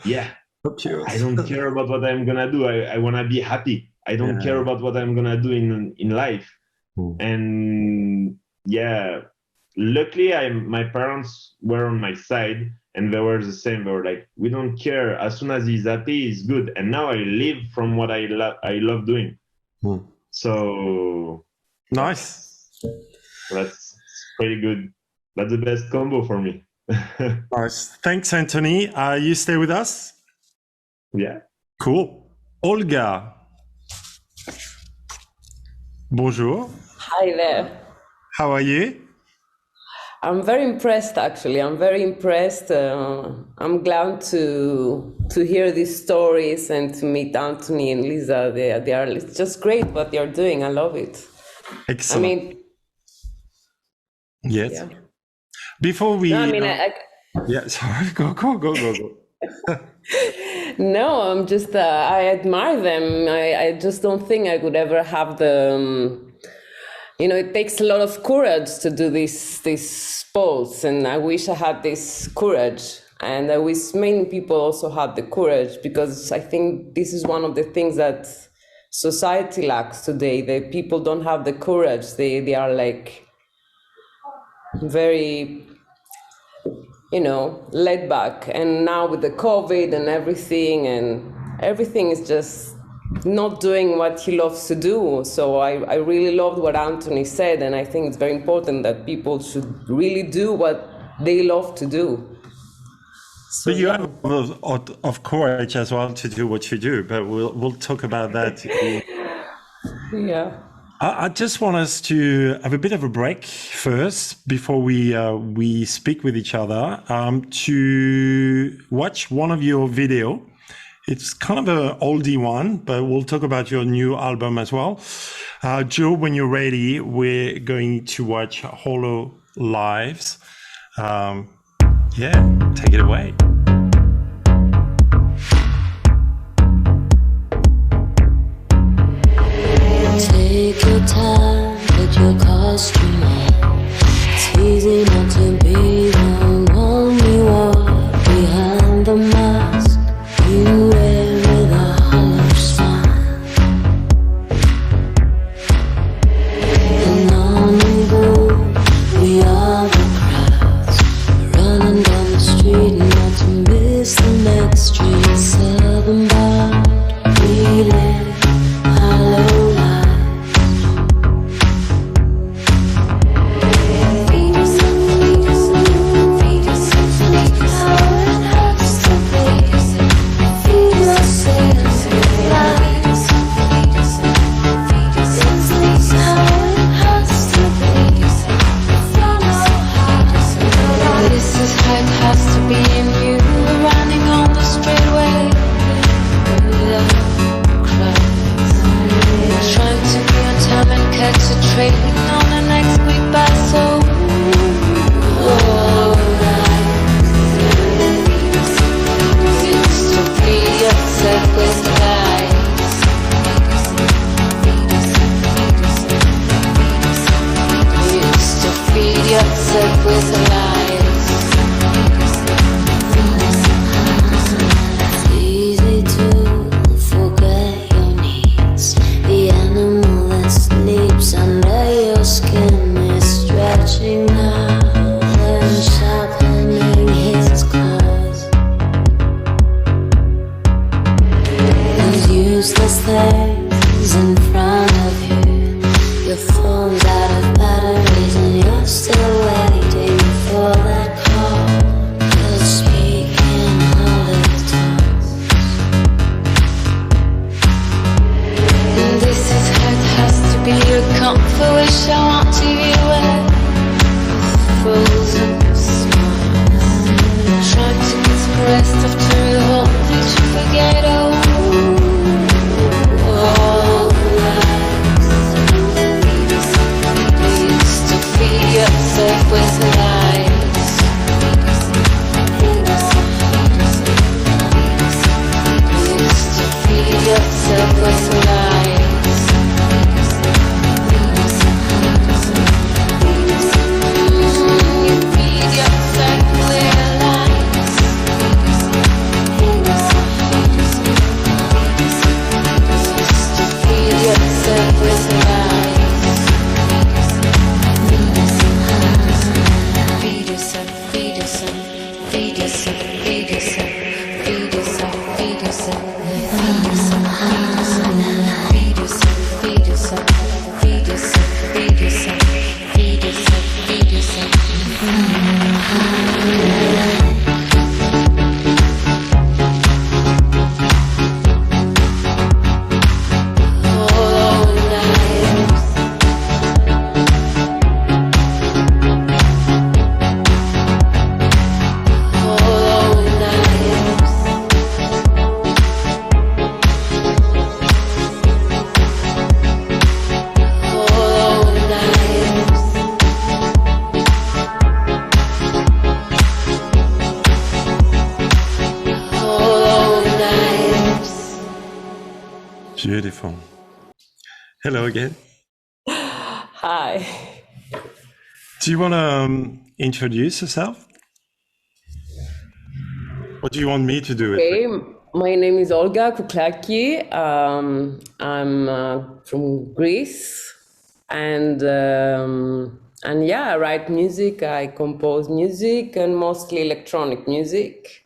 S5: Yeah,
S3: okay.
S5: I don't care about what I'm gonna do. I wanna be happy. I don't care about what I'm gonna do in life. And luckily my parents were on my side, and they were the same. They were like, we don't care. As soon as he's happy, he's good. And now I live from what I love doing. So
S3: nice.
S5: That's pretty good. That's the best combo for me.
S3: Nice. Thanks, Antoni. You stay with us?
S5: Yeah.
S3: Cool. Olga. Bonjour.
S6: Hi there.
S3: How are you?
S6: I'm very impressed, actually. I'm very impressed. I'm glad to hear these stories and to meet Antoni and Lisa. They are it's just great what they're doing. I love it.
S3: Excellent.
S6: I mean,
S3: yes.
S6: Yeah.
S3: Before we,
S6: no, I mean,
S3: yeah, sorry, go.
S6: No, I'm just I admire them. I just don't think I could ever have the. It takes a lot of courage to do these sports, and I wish I had this courage. And I wish many people also had the courage, because I think this is one of the things that society lacks today. The people don't have the courage. They are like very, laid back. And now with the COVID and everything is just not doing what he loves to do. So I really loved what Antoni said, and I think it's very important that people should really do what they love to do.
S3: So you have of courage as well to do what you do, but we'll talk about that.
S6: Yeah.
S3: I just want us to have a bit of a break first before we speak with each other, to watch one of your video. It's kind of an oldie one, but we'll talk about your new album as well. Joe, when you're ready, we're going to watch Hollow Lives. Take it away.
S1: things in front of you. Your phone's out of batteries and you're still waiting for that call. You're speaking all of tongues. And this is how it has to be. Your comfort wish I want to be where frozen smiles. Try to get some rest after the whole thing to forget all lies. You used to feed yourself with lies. You used to feed yourself with lies. You feed yourself with lies. Used to feed yourself with lies. Feed yourself, feed yourself, feed yourself, feed yourself, feed yourself, feed yourself, feed yourself, feed yourself, feed yourself, feed yourself, feed yourself, feed yourself, all night. All night. All night. All night.
S3: Beautiful. Hello again.
S6: Hi.
S3: Do you want to introduce yourself? What do you want me to do?
S6: Okay, my name is Olga Kouklaki. I'm from Greece, and yeah, I write music. I compose music and mostly electronic music.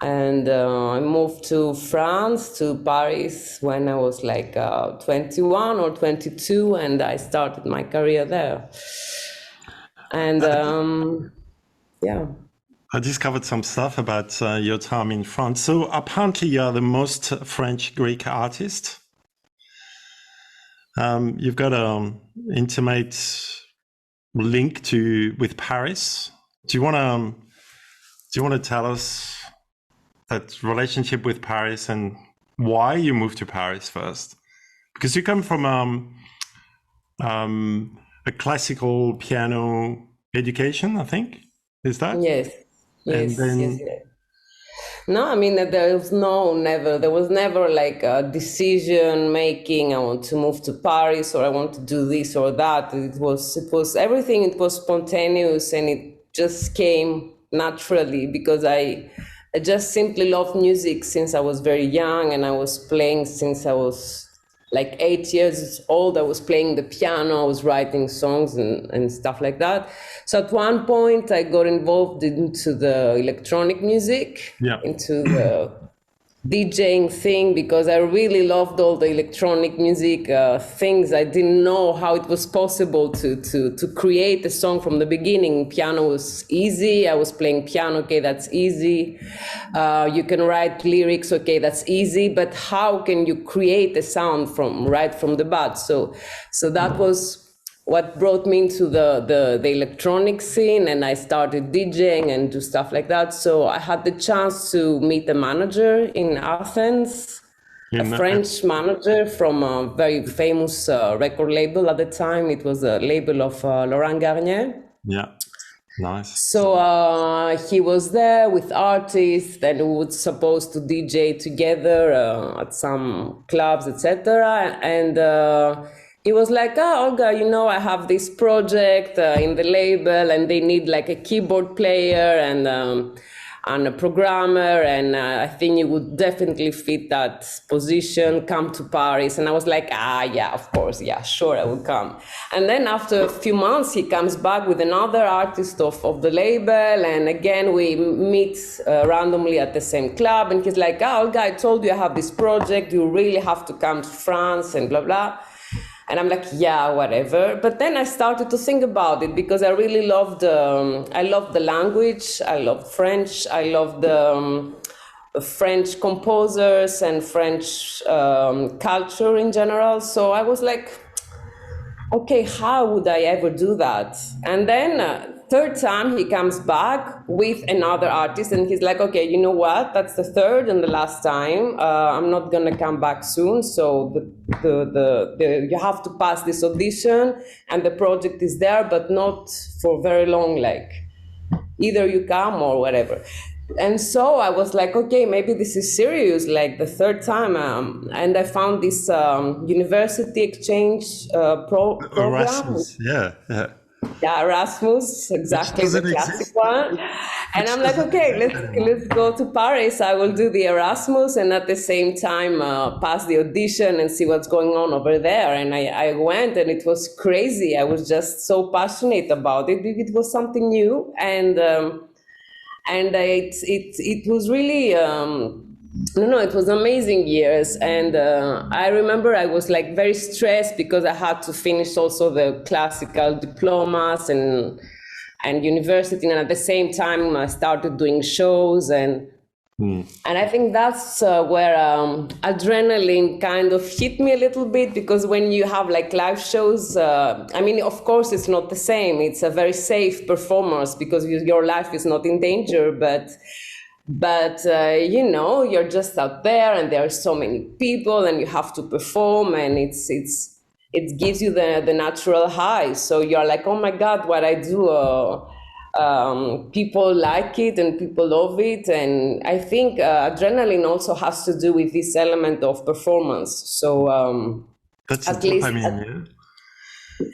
S6: And I moved to France, to Paris, when I was like 21 or 22, and I started my career there. And yeah.
S3: I discovered some stuff about your time in France. So apparently you are the most French Greek artist. You've got an intimate link with Paris. Do you want to tell us that relationship with Paris and why you moved to Paris first? Because you come from a classical piano education, I think. Is that?
S6: Yes,
S3: And
S6: yes,
S3: then
S6: yes, yes. No, I mean there was never like a decision making. I want to move to Paris or I want to do this or that. It was everything. It was spontaneous and it just came naturally because I just simply loved music since I was very young, and I was playing since I was like 8 years old. I was playing the piano, I was writing songs and stuff like that. So at one point I got involved into the electronic music,
S3: Yeah.
S6: into the DJing thing, because I really loved all the electronic music things. I didn't know how it was possible to create a song from the beginning. Piano was easy. I was playing piano. Okay, that's easy. You can write lyrics. Okay, that's easy. But how can you create a sound right from the bat? So that was what brought me into the electronic scene, and I started DJing and do stuff like that. So I had the chance to meet a manager in Athens, a French manager from a very famous record label at the time. It was a label of Laurent Garnier.
S3: Yeah, nice.
S6: So he was there with artists, and we were supposed to DJ together at some clubs, etc. And he was like, Olga, I have this project in the label and they need like a keyboard player. And and a programmer, and I think you would definitely fit that position, come to Paris. And I was like, yeah, of course, yeah, sure, I will come. And then after a few months, he comes back with another artist of the label, and again, we meet randomly at the same club, and he's like, Olga, I told you I have this project, you really have to come to France, and blah, blah. And I'm like, yeah, whatever. But then I started to think about it because I really loved, I loved the language, I loved French, I loved the French composers and French culture in general. So I was like, okay, how would I ever do that? And then third time he comes back with another artist and he's like, okay, you know what? That's the third and the last time. I'm not gonna come back soon. So you have to pass this audition and the project is there, but not for very long, like either you come or whatever. And so I was like, okay, maybe this is serious, like the third time. And I found this university exchange program.
S3: Erasmus, yeah.
S6: Yeah, Erasmus, exactly, the classic one. And I'm like, okay, let's go to Paris. I will do the Erasmus and at the same time pass the audition and see what's going on over there. And I went and it was crazy. I was just so passionate about it. It was something new, and it was really it was amazing years. And I remember I was like very stressed because I had to finish also the classical diplomas and university, and at the same time I started doing shows, and I think that's where adrenaline kind of hit me a little bit, because when you have like live shows, I mean, of course it's not the same, it's a very safe performance because your life is not in danger, but you know, you're just out there and there are so many people and you have to perform, and it gives you the natural high. So you're like, oh my God, what I do, people like it and people love it. And I think adrenaline also has to do with this element of performance. So
S3: That's
S6: at least,
S3: dopamine, yeah?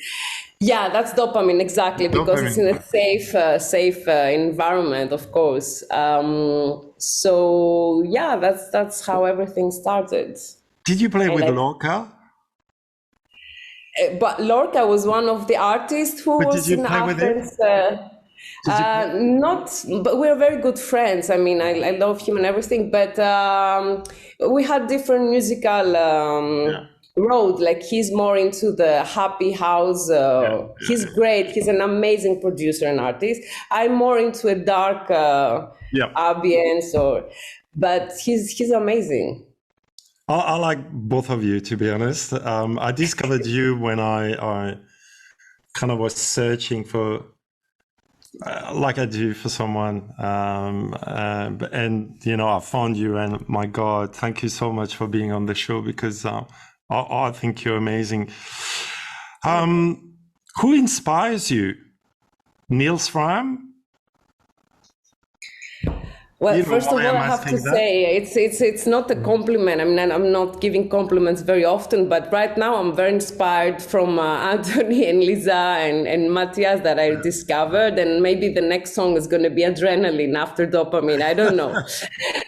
S6: Yeah, that's dopamine, exactly, because it's in a safe environment, of course. So yeah, that's how everything started.
S3: Did you play with Lorca?
S6: But Lorca was one of the artists who was in Athens. Not, but we're very good friends. I mean, I love him and everything, but we had different musical road. Like he's more into the happy house. He's great. He's an amazing producer and artist. I'm more into a dark ambience, but he's amazing.
S3: I like both of you, to be honest. I discovered you when I kind of was searching for, like I do for someone, and you know, I found you, and my God, thank you so much for being on the show, because I think you're amazing. Who inspires you? Niels Fram?
S6: Well, first of all, I have to say it's not a compliment. I mean, I'm not giving compliments very often, but right now I'm very inspired from Antoni and Lisa and Matthias that I discovered, and maybe the next song is going to be Adrenaline after Dopamine. I don't know.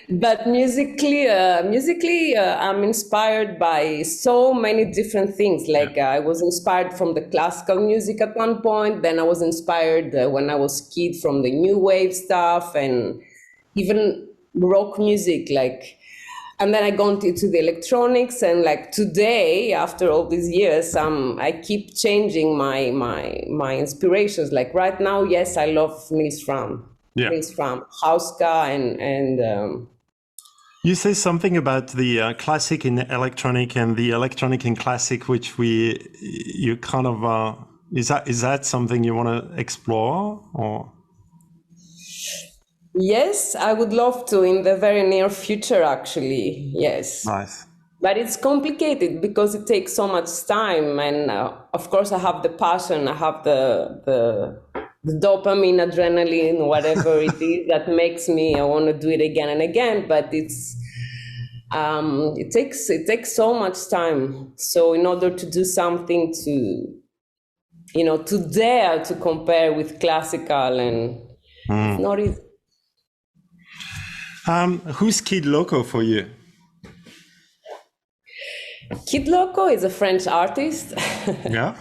S6: But musically, I'm inspired by so many different things. Like I was inspired from the classical music at one point. Then I was inspired when I was a kid from the new wave stuff and even rock music, like, and then I got into the electronics, and like today, after all these years, I keep changing my inspirations. Like right now, yes, I love Niels Fram, Hauska, and
S3: you say something about the classic in electronic and the electronic in classic, which you kind of is that something you want to explore, or?
S6: Yes, I would love to in the very near future, actually. Yes.
S3: Nice.
S6: But it's complicated because it takes so much time, and of course I have the passion, I have the dopamine, adrenaline, whatever it is that makes me I want to do it again and again. But it takes so much time. So in order to do something to dare to compare with classical, and it's not easy.
S3: Who's Kid Loco for you?
S6: Kid Loco is a French artist.
S3: Yeah.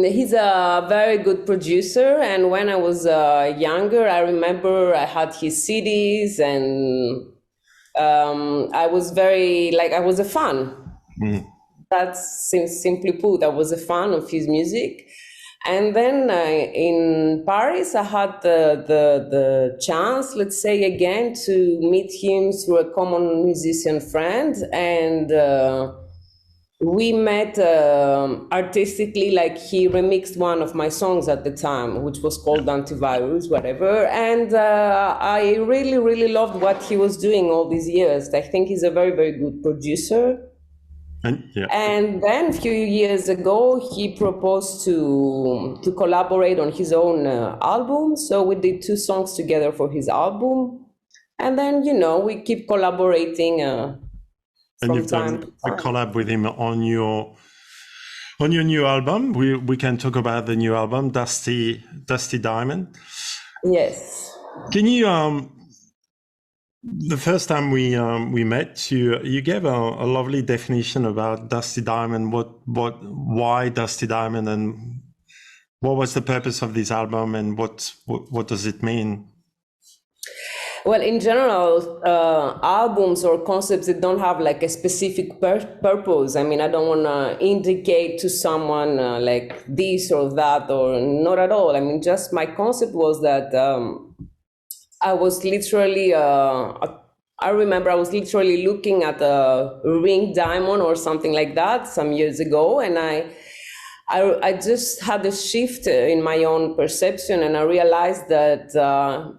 S6: He's a very good producer, and when I was younger, I remember I had his CDs, and I was I was a fan. That's simply put, I was a fan of his music. And then in Paris, I had the chance, let's say again, to meet him through a common musician friend, and we met artistically. Like, he remixed one of my songs at the time, which was called Antivirus, whatever. And I really, really loved what he was doing all these years. I think he's a very, very good producer. And then a few years ago, he proposed to collaborate on his own album. So we did 2 songs together for his album. And then, we keep collaborating.
S3: And you've done a collab with him on your new album. We can talk about the new album, Dusty Diamond.
S6: Yes.
S3: Can you the first time we met, you gave a lovely definition about Dusty Diamond. Why Dusty Diamond, and what was the purpose of this album, and what does it mean?
S6: Well, in general, albums or concepts that don't have like a specific purpose. I mean, I don't want to indicate to someone like this or that, or not at all. I mean, just my concept was that I was literally, I remember I was literally looking at a ring diamond or something like that some years ago, and I just had a shift in my own perception, and I realized that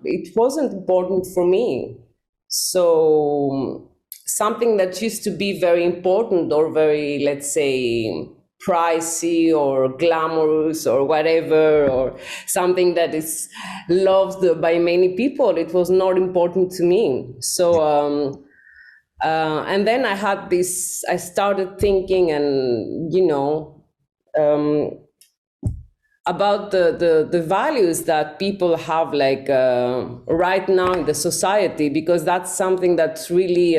S6: it wasn't important for me. So something that used to be very important or very, let's say, pricey or glamorous or whatever, or something that is loved by many people, it was not important to me. So and then I started thinking, and about the values that people have, like right now in the society, because that's something that's really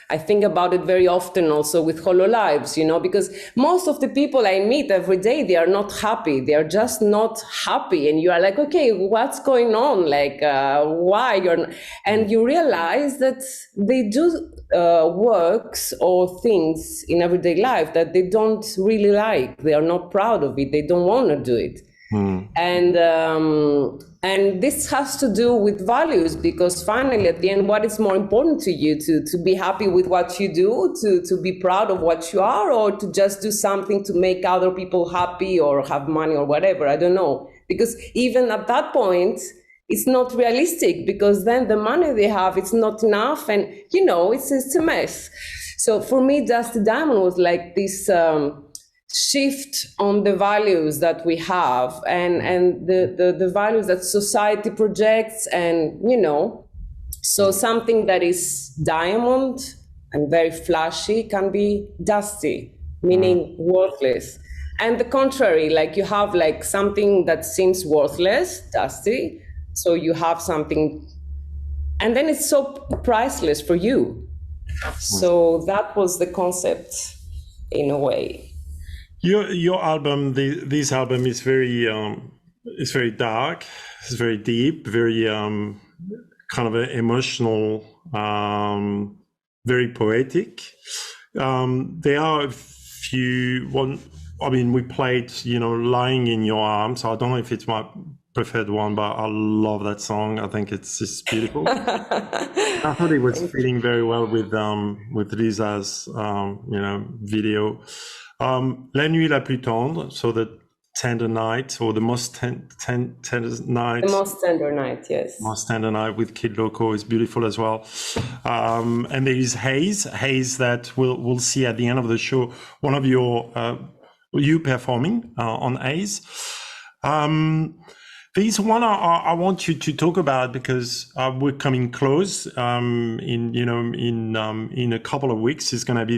S6: I think about it very often also with Hololives, because most of the people I meet every day, they are not happy. They are just not happy. And you are like, okay, what's going on? Like, why you're not? And you realize that they do works or things in everyday life that they don't really like. They are not proud of it. They don't want to do it. And this has to do with values, because finally at the end, what is more important to you, to be happy with what you do, to be proud of what you are, or to just do something to make other people happy or have money or whatever? I don't know, because even at that point it's not realistic, because then the money they have, it's not enough, and it's a mess. So for me, Dusty Diamond was like this shift on the values that we have, and the values that society projects, and so something that is diamond and very flashy can be dusty, meaning worthless. And the contrary, like you have like something that seems worthless, dusty, so you have something, and then it's so priceless for you. So that was the concept in a way.
S3: Your album, this album is very dark, it's very deep, very kind of emotional, very poetic. There are a few we played, Lying in Your Arms. I don't know if it's my preferred one, but I love that song. I think it's just beautiful. I thought it was fitting very well with Lisa's video. La Nuit la plus tendre, so the tender night, or the most tender night.
S6: The most tender night, yes.
S3: Most tender night with Kid Loco is beautiful as well. And there is Haze that we'll see at the end of the show. One of you performing on Haze. There's one I want you to talk about, because we're coming close. In a couple of weeks, it's going to be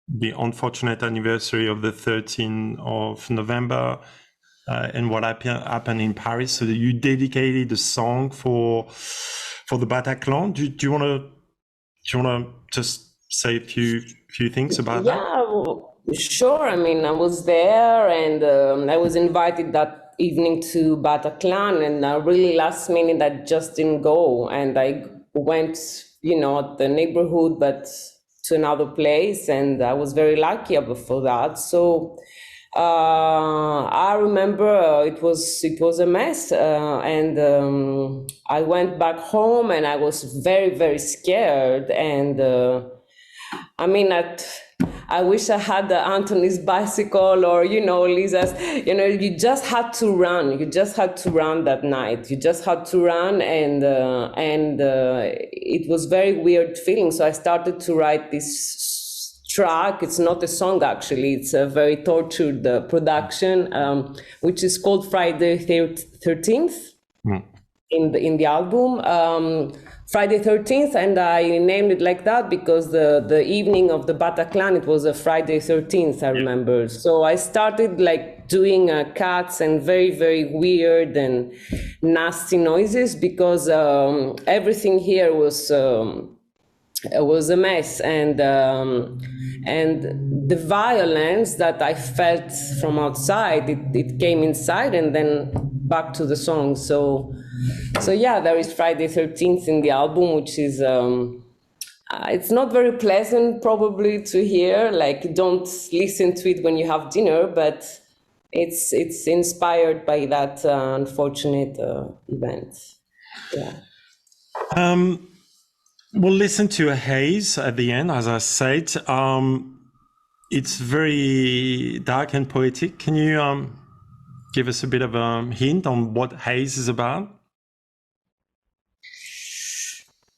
S3: the unfortunate anniversary of the 13th of November and what happened in Paris. So you dedicated a song for the Bataclan. Do you want to just say a few things about that?
S6: Yeah, well, sure. I mean, I was there, and I was invited that evening to Bataclan, and really last minute I just didn't go, and I went, at the neighborhood, but to another place, and I was very lucky for that. So I remember it was a mess, and I went back home, and I was very, very scared, and I mean, I wish I had Antoni's bicycle or, Lisa's, you just had to run. You just had to run that night. You just had to run, and it was very weird feeling. So I started to write this track. It's not a song, actually. It's a very tortured production, which is called Friday 13th in the album. Friday 13th, and I named it like that because the evening of the Bataclan, it was a Friday 13th, I remember. So I started like doing cuts and very, very weird and nasty noises because everything here was a mess, and the violence that I felt from outside, it came inside and then back to the song. So yeah, there is Friday 13th in the album, which is it's not very pleasant probably to hear. Like, don't listen to it when you have dinner, but it's inspired by that unfortunate event. Yeah.
S3: We'll listen to a Haze at the end, as I said. It's very dark and poetic. Can you give us a bit of a hint on what Haze is about?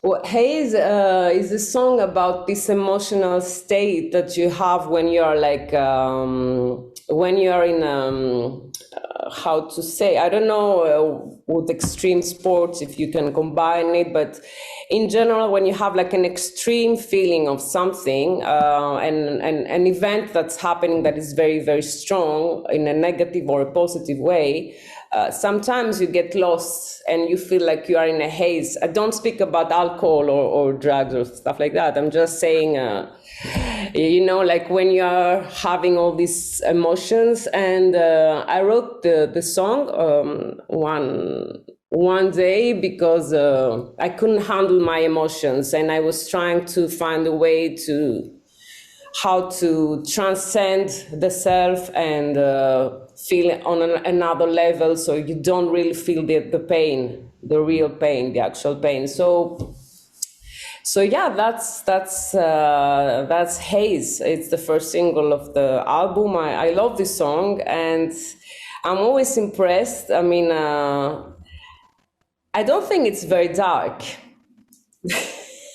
S6: Well, Haze is a song about this emotional state that you have when you are like, when you are in, how to say, I don't know with extreme sports if you can combine it, but in general, when you have like an extreme feeling of something and an event that's happening that is very, very strong in a negative or a positive way, sometimes you get lost and you feel like you are in a haze. I don't speak about alcohol or drugs or stuff like that. I'm just saying, like when you are having all these emotions. And I wrote the song one day because I couldn't handle my emotions, and I was trying to find a way to how to transcend the self and feel on another level, so you don't really feel the pain, the real pain, the actual pain. So yeah, that's Haze. It's the first single of the album. I love this song, and I'm always impressed. I mean, I don't think it's very dark.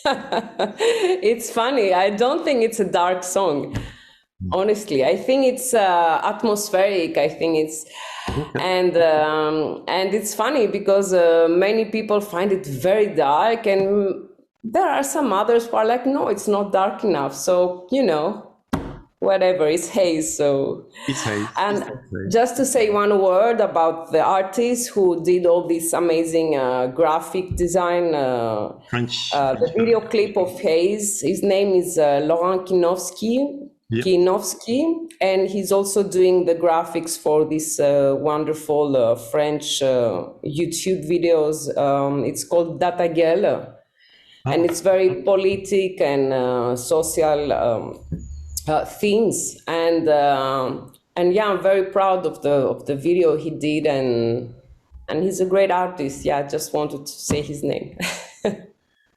S6: It's funny. I don't think it's a dark song. Honestly, I think it's atmospheric. I think it's, and it's funny because many people find it very dark, and there are some others who are like, no, it's not dark enough. So whatever, it's Haze. So
S3: it's Haze.
S6: And just to say one word about the artist who did all this amazing graphic design, the video clip of Haze. His name is Laurent Kinowski. Kinowski, and he's also doing the graphics for this wonderful French YouTube videos. It's called Data Gueule, and it's very politic and social themes. And yeah, I'm very proud of the video he did, and he's a great artist. Yeah, I just wanted to say his name.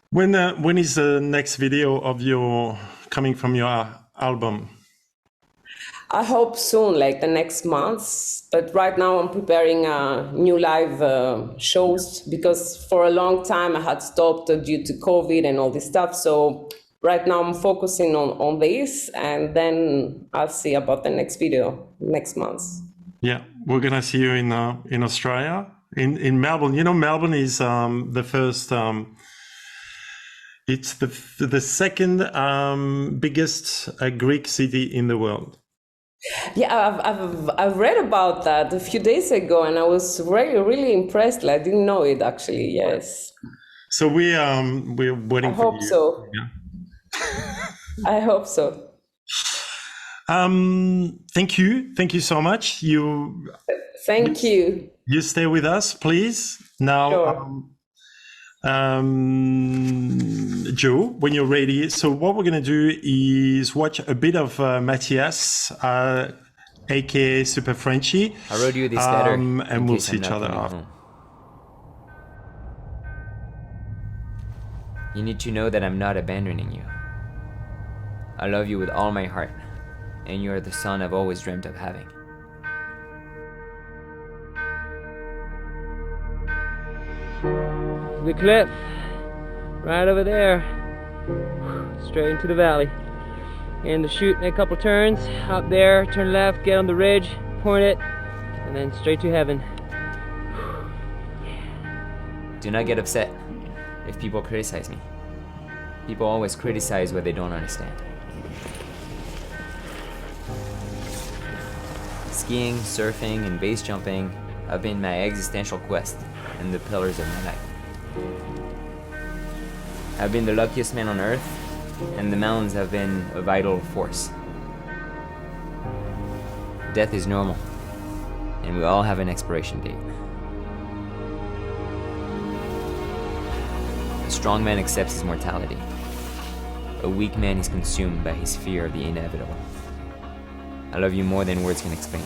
S3: When is the next video of coming from your album?
S6: I hope soon, like the next month. But right now I'm preparing new live shows, because for a long time I had stopped due to COVID and all this stuff. So right now I'm focusing on this, and then I'll see about the next video next month.
S3: Yeah, we're gonna see you in Australia, in Melbourne. Melbourne is the first. It's the second biggest Greek city in the world.
S6: Yeah, I've read about that a few days ago, and I was really impressed. Like, I didn't know it actually. Yes,
S3: So we're
S6: I
S3: waiting for
S6: hope
S3: you.
S6: so.
S3: Yeah.
S6: I hope so.
S3: Thank you so much.
S6: Thank you.
S3: You stay with us, please. Now,
S6: Sure.
S3: Joe, when you're ready. So what we're going to do is watch a bit of Matthias, aka Super Frenchy,
S7: I wrote you this letter in
S3: and we'll
S7: case
S3: see
S7: I'm
S3: each
S7: not
S3: other
S7: coming
S3: after.
S7: home. You need to know that I'm not abandoning you. I love you with all my heart, and you are the son I've always dreamt of having.
S8: The cliff, right over there, straight into the valley. And the chute, make a couple turns, up there, turn left, get on the ridge, point it, and then straight to heaven.
S7: Do not get upset if people criticize me. People always criticize what they don't understand. Skiing, surfing, and base jumping have been my existential quest and the pillars of my life. I've been the luckiest man on earth, and the mountains have been a vital force. Death is normal, and we all have an expiration date. A strong man accepts his mortality. A weak man is consumed by his fear of the inevitable. I love you more than words can explain.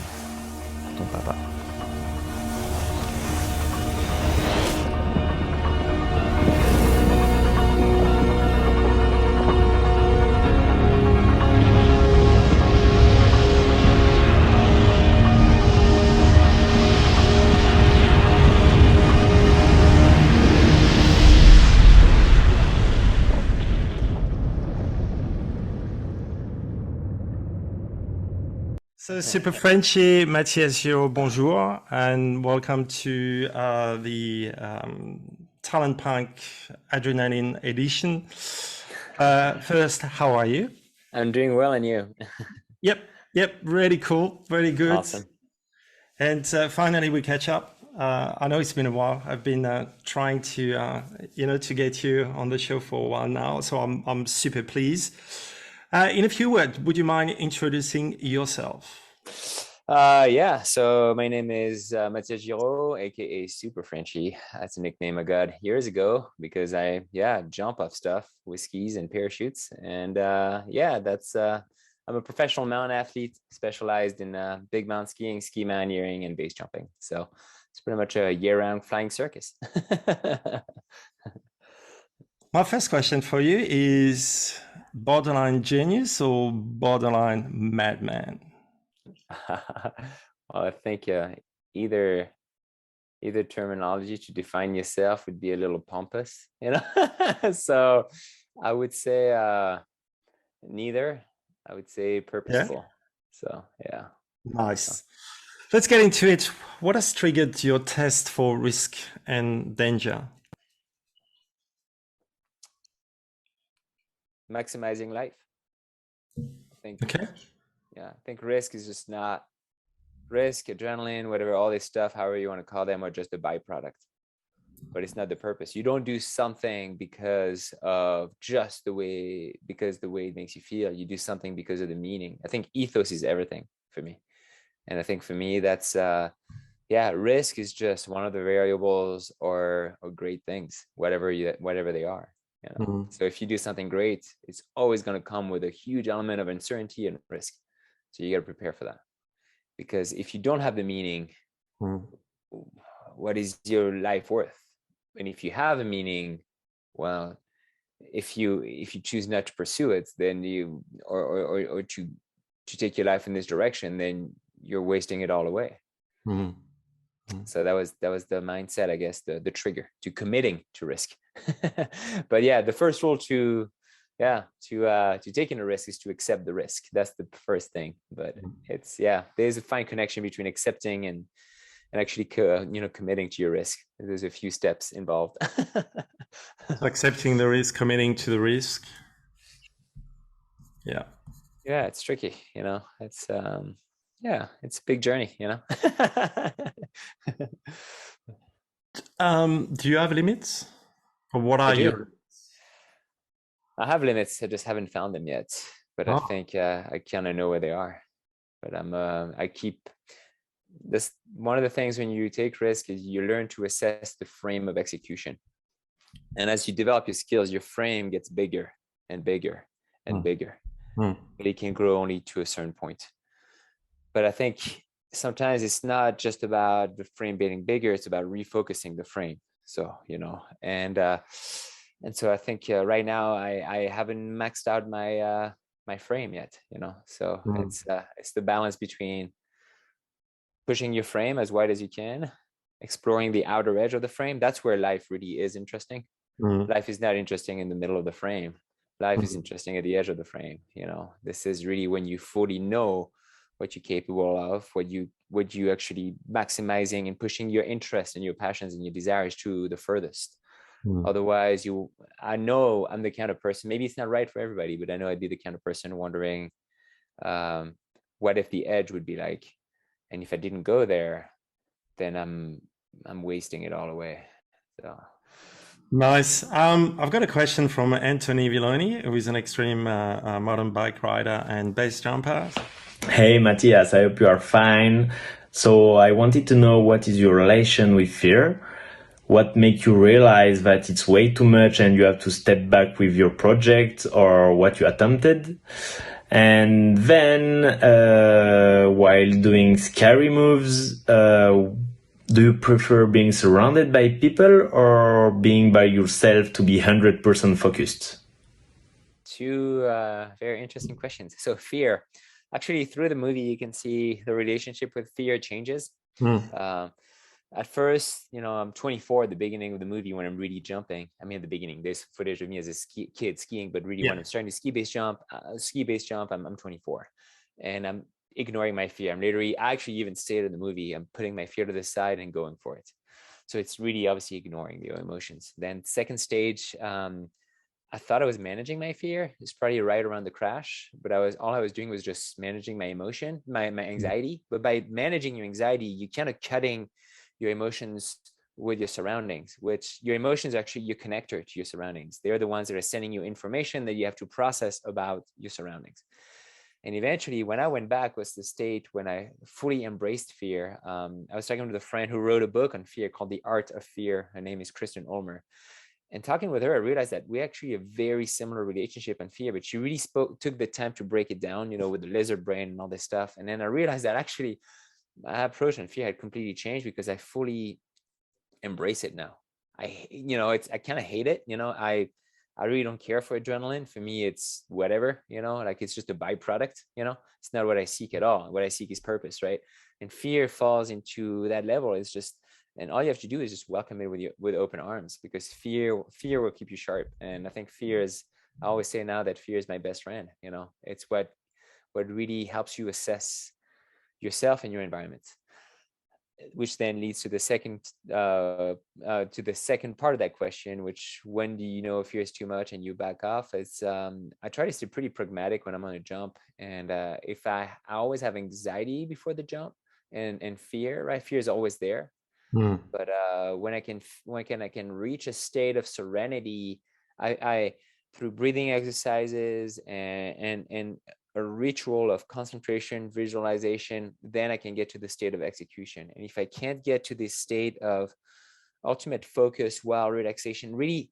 S7: Ton papa.
S3: So Super Frenchy, Matthias, bonjour, and welcome to the Talent Punk Adrenaline edition. First, how are you?
S7: I'm doing well, and you?
S3: Yep, really cool, very good.
S7: Awesome.
S3: And finally, we catch up. I know it's been a while. I've been trying to, to get you on the show for a while now, so I'm super pleased. In a few words, would you mind introducing yourself?
S7: Yeah, so my name is Matthias Giraud, aka Super Frenchy. That's a nickname I got years ago because I jump off stuff with skis and parachutes. And that's I'm a professional mountain athlete specialized in big mountain skiing, ski mountaineering, and base jumping. So it's pretty much a year-round flying circus.
S3: My first question for you is borderline genius or borderline madman?
S7: Well, I think either terminology to define yourself would be a little pompous, So I would say neither. I would say purposeful.
S3: Yeah.
S7: So yeah.
S3: Nice. Let's get into it. What has triggered your test for risk and danger?
S7: Maximizing life. I think.
S3: Okay.
S7: Yeah, I think risk is just not risk, adrenaline, whatever, all this stuff, however you want to call them, are just a byproduct. But it's not the purpose. You don't do something because of just the way it makes you feel. You do something because of the meaning. I think ethos is everything for me. And I think for me, that's risk is just one of the variables or great things, whatever they are. So if you do something great, it's always going to come with a huge element of uncertainty and risk. So you got to prepare for that. Because if you don't have the meaning, what is your life worth? And if you have a meaning, well, if you choose not to pursue it, then you or to take your life in this direction, then you're wasting it all away. So that was the mindset, I guess, the trigger to committing to risk. But yeah, the first rule to taking a risk is to accept the risk. That's the first thing. But it's there's a fine connection between accepting and actually committing to your risk. There's a few steps involved.
S3: So accepting the risk, committing to the risk. Yeah,
S7: it's tricky. It's Yeah, it's a big journey, you know.
S3: Do you have limits? Or what
S7: I
S3: are
S7: do.
S3: your...
S7: I have limits. I just haven't found them yet. But I
S3: Oh,
S7: think I kind of know where they are. But I keep this. One of the things when you take risk is you learn to assess the frame of execution. And as you develop your skills, your frame gets bigger and bigger and bigger.
S3: mm.
S7: But it can grow only to a certain point. But I think sometimes it's not just about the frame getting bigger, it's about refocusing the frame. So, you know, and so I think right now I haven't maxed out my my frame yet, you know. So it's the balance between pushing your frame as wide as you can, exploring the outer edge of the frame. That's where life really is interesting. Life is not interesting in the middle of the frame. Life is interesting at the edge of the frame. You know, this is really when you fully know what you're capable of, what you actually maximizing and pushing your interests and your passions and your desires to the furthest. Otherwise, I know I'm the kind of person, maybe it's not right for everybody, but I know I'd be the kind of person wondering, what if the edge would be like, and if I didn't go there, then I'm wasting it all away. So.
S3: Nice. I've got a question from Antoni Villoni, who is an extreme mountain bike rider and base jumper.
S9: Hey Matthias, I hope you are fine. So I wanted to know, what is your relation with fear? What makes you realize that it's way too much and you have to step back with your project or what you attempted? And then, while doing scary moves, do you prefer being surrounded by people or being by yourself to be 100% focused?
S7: Two very interesting questions. So fear, actually through the movie, you can see the relationship with fear changes. At first, you know, I'm 24 at the beginning of the movie when I'm really jumping. I mean, at the beginning, there's footage of me as a kid skiing, but really when I'm starting to ski base jump, I'm 24 and I'm ignoring my fear. I actually even stated in the movie, I'm putting my fear to the side and going for it. So it's really obviously ignoring the emotions. Then second stage, I thought I was managing my fear. It's probably right around the crash, but all I was doing was just managing my emotion, my anxiety. But by managing your anxiety, you kind of cutting your emotions with your surroundings, which your emotions are actually your connector to your surroundings. They're the ones that are sending you information that you have to process about your surroundings. And eventually, when I went back, was the state when I fully embraced fear. I was talking to a friend who wrote a book on fear called The Art of Fear. Her name is Kristen Ulmer. And talking with her, I realized that we actually have a very similar relationship on fear, but she really took the time to break it down, you know, with the lizard brain and all this stuff. And then I realized that actually my approach on fear had completely changed because I fully embrace it now. I kind of hate it. You know, I really don't care for adrenaline. For me, it's whatever, you know, like it's just a byproduct, you know, it's not what I seek at all. What I seek is purpose, right? And fear falls into that level. It's just, and all you have to do is just welcome it with open arms, because fear will keep you sharp. And I think I always say now that fear is my best friend. You know, it's what really helps you assess yourself and your environment, which then leads to the second part of that question, which, when do you know if fear is too much and you back off? It's I try to stay pretty pragmatic when I'm on a jump, and if I always have anxiety before the jump and fear, right? Fear is always there. But when I can reach a state of serenity, I through breathing exercises and a ritual of concentration, visualization, then I can get to the state of execution. And if I can't get to this state of ultimate focus while relaxation, really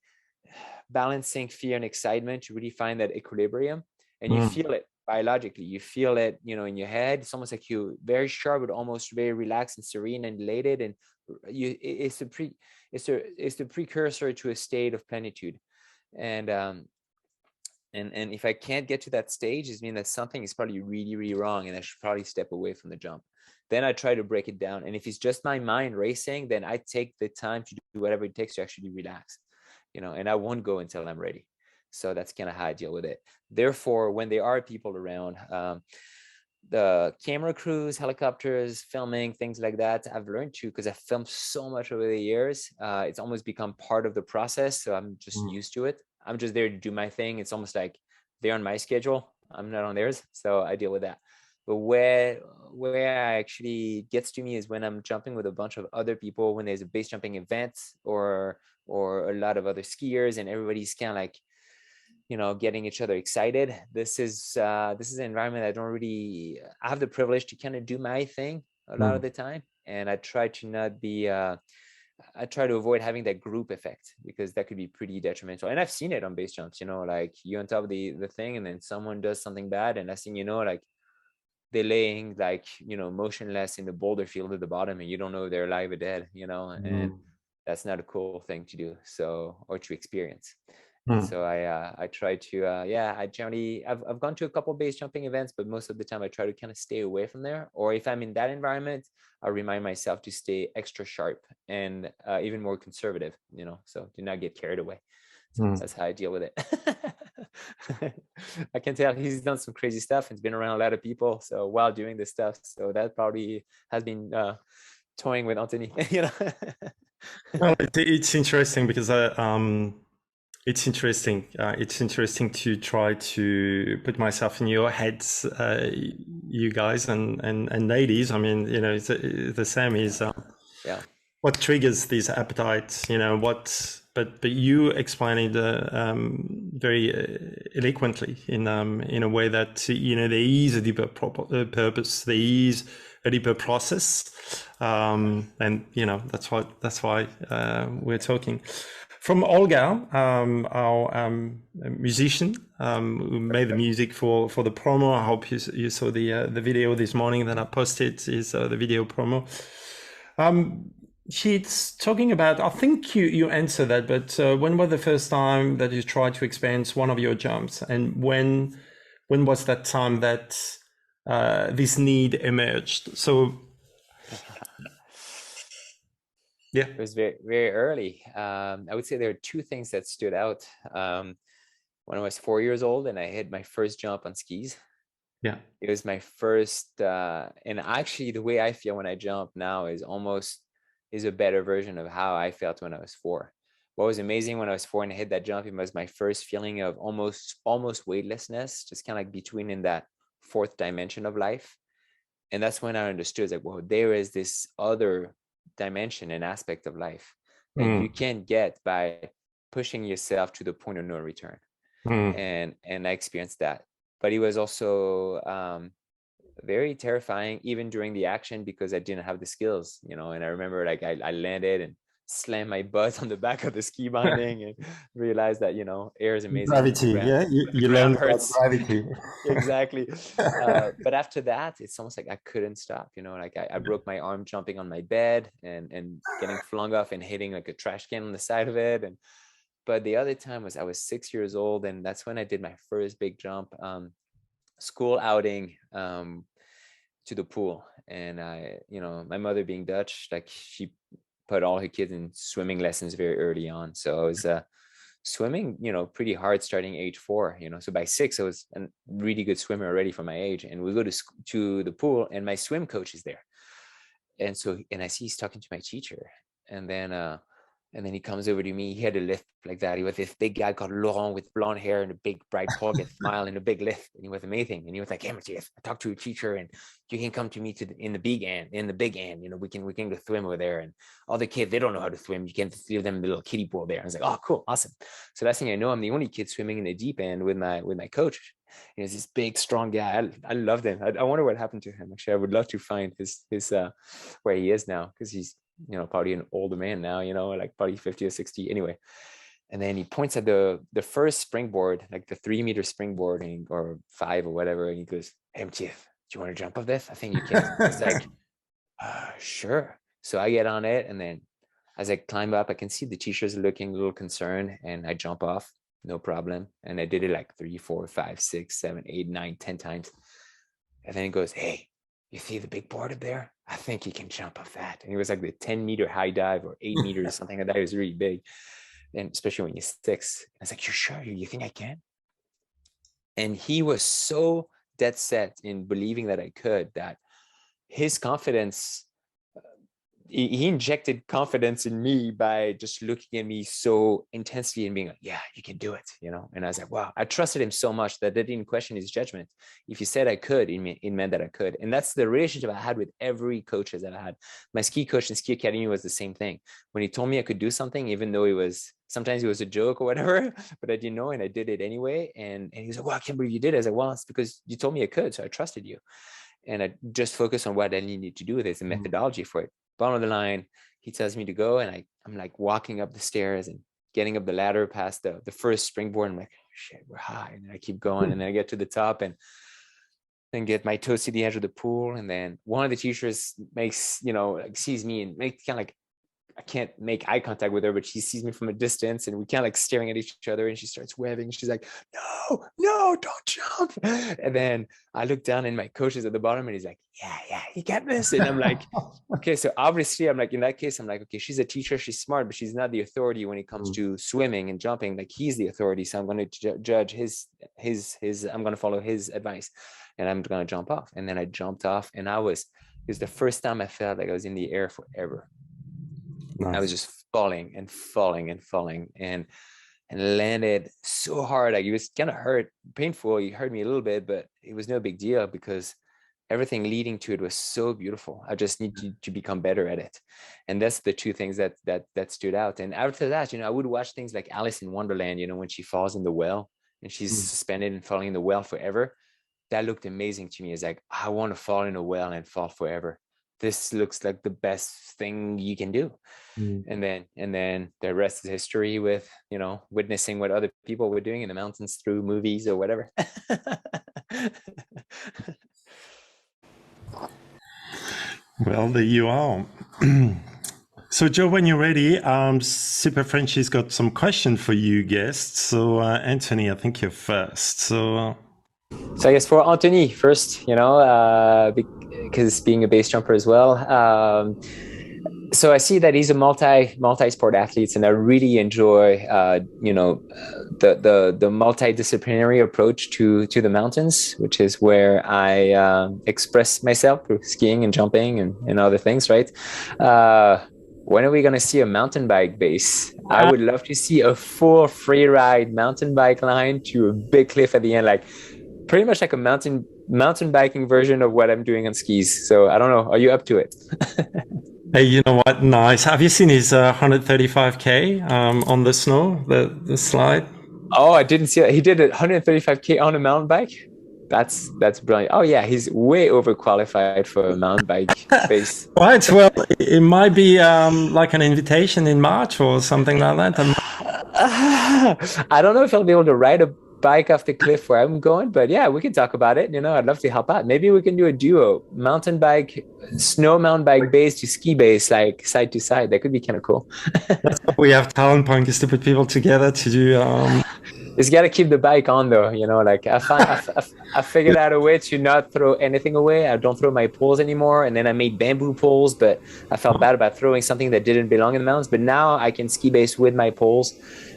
S7: balancing fear and excitement to really find that equilibrium, and you feel it biologically, you feel it, you know, in your head. It's almost like you very sharp, but almost very relaxed and serene and elated, and it's the precursor to a state of plenitude. And if I can't get to that stage, it means that something is probably really, really wrong, and I should probably step away from the jump. Then I try to break it down, and if it's just my mind racing, then I take the time to do whatever it takes to actually relax, you know, and I won't go until I'm ready. So that's kind of how I deal with it. Therefore, when there are people around, the camera crews, helicopters, filming, things like that, I've learned to, because I've filmed so much over the years, it's almost become part of the process. So I'm just used to it. I'm just there to do my thing. It's almost like they're on my schedule, I'm not on theirs. So I deal with that. But where I actually gets to me is when I'm jumping with a bunch of other people, when there's a base jumping event or a lot of other skiers, and everybody's kind of like, getting each other excited. This is an environment I don't really. I have the privilege to kind of do my thing a lot of the time, and I try to not be. I try to avoid having that group effect, because that could be pretty detrimental. And I've seen it on base jumps, like you on top of the thing, and then someone does something bad, and last thing you know, like they're laying like, motionless in the boulder field at the bottom, and you don't know if they're alive or dead, and that's not a cool thing to do, or to experience. And so I try to I've gone to a couple of base jumping events, but most of the time I try to kind of stay away from there. Or if I'm in that environment, I remind myself to stay extra sharp and even more conservative, so do not get carried away. So that's how I deal with it. I can tell he's done some crazy stuff and been around a lot of people, so while doing this stuff, so that probably has been toying with Antoni.
S3: Well, it's interesting because it's interesting. It's interesting to try to put myself in your heads, you guys and ladies. I mean, it's the same is what triggers these appetites. But you explain it very eloquently in a way that there is a deeper purpose, there is a deeper process, and that's why we're talking. From Olga, our musician who made the music for the promo. I hope you saw the video this morning that I posted. Is the video promo. She's talking about, I think you answered that, but when was the first time that you tried to experience one of your jumps, and when was that time that this need emerged? So yeah,
S7: it was very, very early. I would say there are two things that stood out. When I was 4 years old and I hit my first jump on skis.
S3: Yeah,
S7: it was my first, and actually the way I feel when I jump now is a better version of how I felt when I was 4. What was amazing when I was 4 and I hit that jump, it was my first feeling of almost weightlessness, just kind of like between in that fourth dimension of life. And that's when I understood, like, well, there is this other dimension and aspect of life that you can get by pushing yourself to the point of no return. And I experienced that. But it was also very terrifying, even during the action, because I didn't have the skills, and I remember like I landed and slammed my butt on the back of the ski binding and realized that, air is amazing.
S3: Gravity, you learn about gravity.
S7: Exactly. But after that, it's almost like I couldn't stop, like I broke my arm jumping on my bed and getting flung off and hitting like a trash can on the side of it. But the other time was I was 6 years old, and that's when I did my first big jump. School outing to the pool, and my mother being Dutch, like she put all her kids in swimming lessons very early on, so I was swimming pretty hard starting age 4, so by 6 I was a really good swimmer already for my age. And we go to the pool, and my swim coach is there, and I see he's talking to my teacher, and then he comes over to me. He had a lift like that. He was this big guy called Laurent with blonde hair and a big bright Colgate smile and a big lift. And he was amazing. And he was like, "Hey, Matthias, I talked to a teacher, and you can come to me in the big end. We can go swim over there. And all the kids, they don't know how to swim. You can leave them in the little kiddie pool there." I was like, "Oh, cool, awesome." So last thing I know, I'm the only kid swimming in the deep end with my coach. He was this big, strong guy. I loved him. I wonder what happened to him. Actually, I would love to find his where he is now, because he's probably an older man now, like probably 50 or 60 anyway. And then he points at the first springboard, like the 3-meter springboard, or 5 or whatever, and he goes, "Hey, Matthias, do you want to jump off this? I think you can." It's like, sure. So I get on it, and then as I climb up, I can see the teachers looking a little concerned, and I jump off, no problem. And I did it like 3, 4, 5, 6, 7, 8, 9, 10 times. And then he goes, "Hey, you see the big board up there? I think you can jump off that." And it was like the 10-meter high dive or 8 meters, something like that. It was really big. And especially when you're 6. I was like, "You're sure? You think I can?" And he was so dead set in believing that I could, that his confidence he injected confidence in me by just looking at me so intensely and being like, yeah, you can do it, you know? And I was like, wow, I trusted him so much that I didn't question his judgment. If he said I could, it meant that I could. And that's the relationship I had with every coach that I had. My ski coach in ski academy was the same thing. When he told me I could do something, even though sometimes it was a joke or whatever, but I didn't know, and I did it anyway. And he was like, well, I can't believe you did it. I was like, well, it's because you told me I could, so I trusted you. And I just focused on what I needed to do. There's a methodology for it. Bottom of the line, he tells me to go, and I'm like walking up the stairs and getting up the ladder past the first springboard. I'm like, oh, shit, we're high. And then I keep going, and then I get to the top and then get my toes to the edge of the pool. And then one of the teachers sees me and makes kind of like, I can't make eye contact with her, but she sees me from a distance, and we kind of like staring at each other, and she starts waving. She's like, no, don't jump. And then I look down, and my coach is at the bottom, and he's like, yeah, you got this. And I'm like, okay, so obviously I'm like, in that case, I'm like, okay, she's a teacher, she's smart, but she's not the authority when it comes to swimming and jumping. Like, he's the authority. So I'm going to judge I'm going to follow his advice, and I'm going to jump off. And then I jumped off, and it was the first time I felt like I was in the air forever. Nice. I was just falling and falling and falling, and landed so hard. Like, it was kind of painful. It hurt me a little bit, but it was no big deal because everything leading to it was so beautiful. I just need to become better at it. And that's the two things that stood out. And after that, I would watch things like Alice in Wonderland, when she falls in the well and she's suspended and falling in the well forever. That looked amazing to me. It's like, I want to fall in a well and fall forever. This looks like the best thing you can do. And then the rest is history with, witnessing what other people were doing in the mountains through movies or whatever.
S3: Well, there you are. So, Joe, when you're ready, Super Frenchie's got some questions for you guests. So, Antoni, I think you're first. So
S7: I guess for Antoni first, because being a base jumper as well. So I see that he's a multi-sport athlete, and I really enjoy, the multidisciplinary approach to the mountains, which is where I express myself through skiing and jumping and other things, right? When are we going to see a mountain bike base? I would love to see a full free ride mountain bike line to a big cliff at the end, like pretty much like a mountain biking version of what I'm doing on skis. So I don't know. Are you up to it?
S3: Hey, you know what? Nice. Have you seen his 135K on the snow, the slide?
S7: Oh, I didn't see that. He did 135K on a mountain bike. That's brilliant. Oh yeah, he's way overqualified for a mountain bike base.
S3: Right. Well, it might be like an invitation in March or something like that.
S7: I don't know if I'll be able to ride a bike off the cliff where I'm going, but yeah, we can talk about it. I'd love to help out. Maybe we can do a duo snow mountain bike base to ski base, like side to side. That could be kind of cool.
S3: That's what we have Talent Punk, is to put people together to do.
S7: It's got to keep the bike on though. Like I figured out a way to not throw anything away. I don't throw my poles anymore. And then I made bamboo poles, but I felt bad about throwing something that didn't belong in the mountains. But now I can ski base with my poles.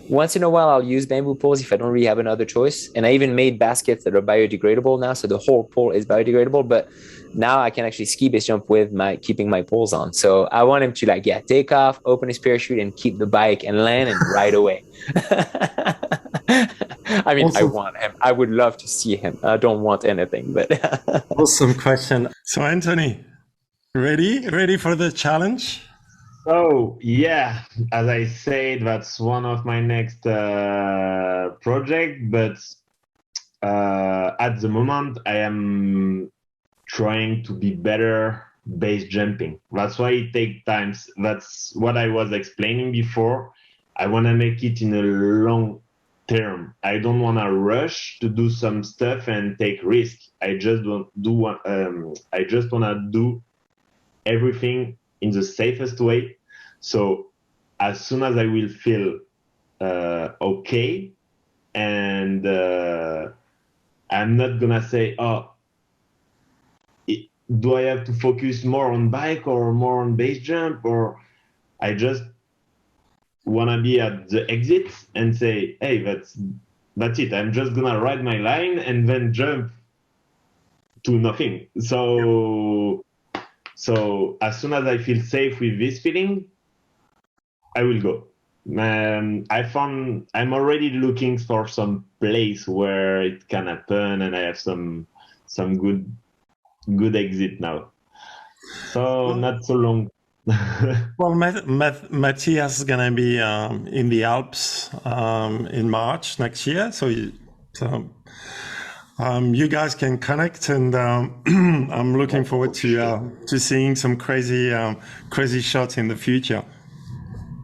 S7: Once in a while, I'll use bamboo poles if I don't really have another choice. And I even made baskets that are biodegradable now. So the whole pole is biodegradable, but now I can actually ski base jump with keeping my poles on. So I want him to take off, open his parachute and keep the bike and land and ride away. I mean, awesome. I want him. I would love to see him. I don't want anything, but.
S3: Awesome question. So Antoni, ready for the challenge?
S5: Oh, yeah. As I said, that's one of my next project, but at the moment I am trying to be better base jumping. That's why it takes time. That's what I was explaining before. I want to make it in a long term. I don't want to rush to do some stuff and take risk. I just want to do everything in the safest way. So as soon as I will feel okay, and I'm not gonna say, do I have to focus more on bike or more on base jump, or I just wanna be at the exit and say, hey, that's it. I'm just gonna ride my line and then jump to nothing. So So as soon as I feel safe with this feeling, I will go. I'm already looking for some place where it can happen, and I have some good exit now. So not so long.
S3: Well, Matthias is gonna be in the Alps in March next year, so you guys can connect, and I'm looking forward to seeing some crazy shots in the future.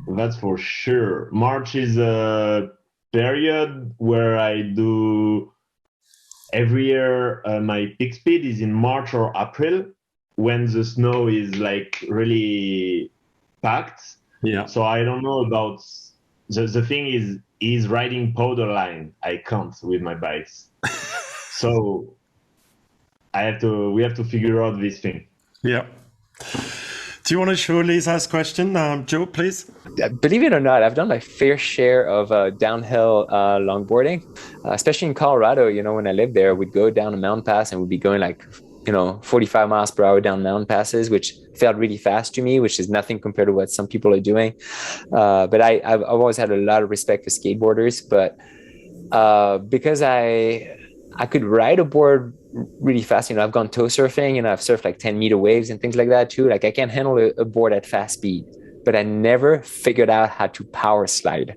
S5: That's for sure. March is a period where I do every year. My peak speed is in March or April, when the snow is like really packed.
S3: Yeah.
S5: So I don't know about the thing is riding powder line. I can't with my bikes. So we have to figure out this thing.
S3: Yeah. Do you want to show Lisa's question, Joe, please?
S7: Believe it or not, I've done my fair share of downhill longboarding, especially in Colorado. You know, when I lived there, we'd go down a mountain pass and we'd be going like, 45 miles per hour down mountain passes, which felt really fast to me, which is nothing compared to what some people are doing. But I've always had a lot of respect for skateboarders, but because I could ride a board really fast. I've gone tow surfing and I've surfed like 10-meter waves and things like that too. Like I can handle a board at fast speed, but I never figured out how to power slide,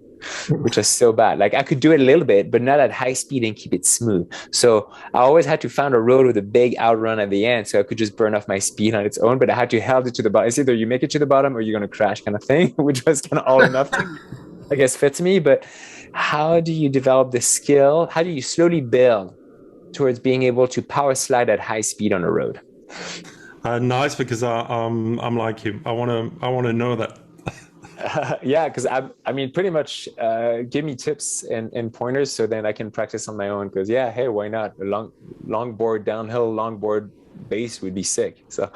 S7: which is so bad. Like I could do it a little bit, but not at high speed and keep it smooth. So I always had to find a road with a big outrun at the end, so I could just burn off my speed on its own, but I had to hold it to the bottom. It's either you make it to the bottom or you're going to crash kind of thing, which was kind of all or nothing, I guess fits me. But how do you develop the skill? How do you slowly build towards being able to power slide at high speed on a road?
S3: Nice, because I'm like you. I want to know that.
S7: Yeah, because I mean, pretty much give me tips and pointers so then I can practice on my own. Because hey, why not? A longboard downhill longboard base would be sick. So.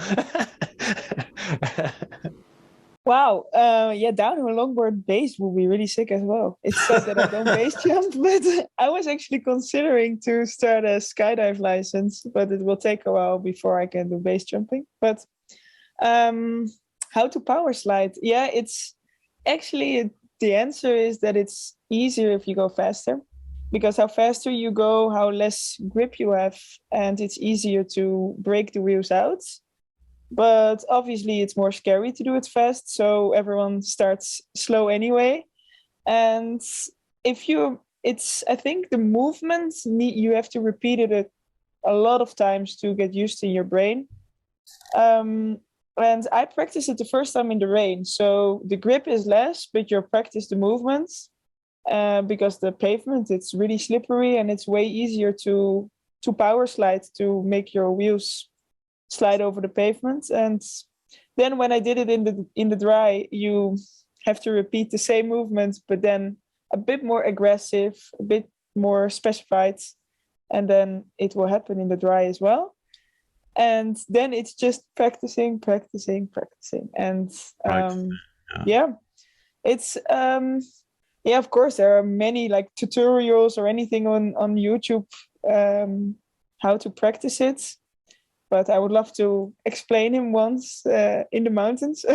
S4: Wow. Downhill longboard base will be really sick as well. It's sad that I don't base jump, but I was actually considering to start a skydive license, but it will take a while before I can do base jumping. But how to power slide? Yeah, it's actually the answer is that it's easier if you go faster, because how faster you go, how less grip you have, and it's easier to break the wheels out. But obviously it's more scary to do it fast, so everyone starts slow anyway. And I think the movement, you have to repeat it a lot of times to get used to your brain. And I practiced it the first time in the rain, so the grip is less, but you practice the movements because the pavement, it's really slippery and it's way easier to power slide, to make your wheels slide over the pavement. And then when I did it in the dry, you have to repeat the same movements, but then a bit more aggressive, a bit more specified, and then it will happen in the dry as well. And then it's just practicing. And it's of course there are many like tutorials or anything on YouTube how to practice it. But I would love to explain him once in the mountains.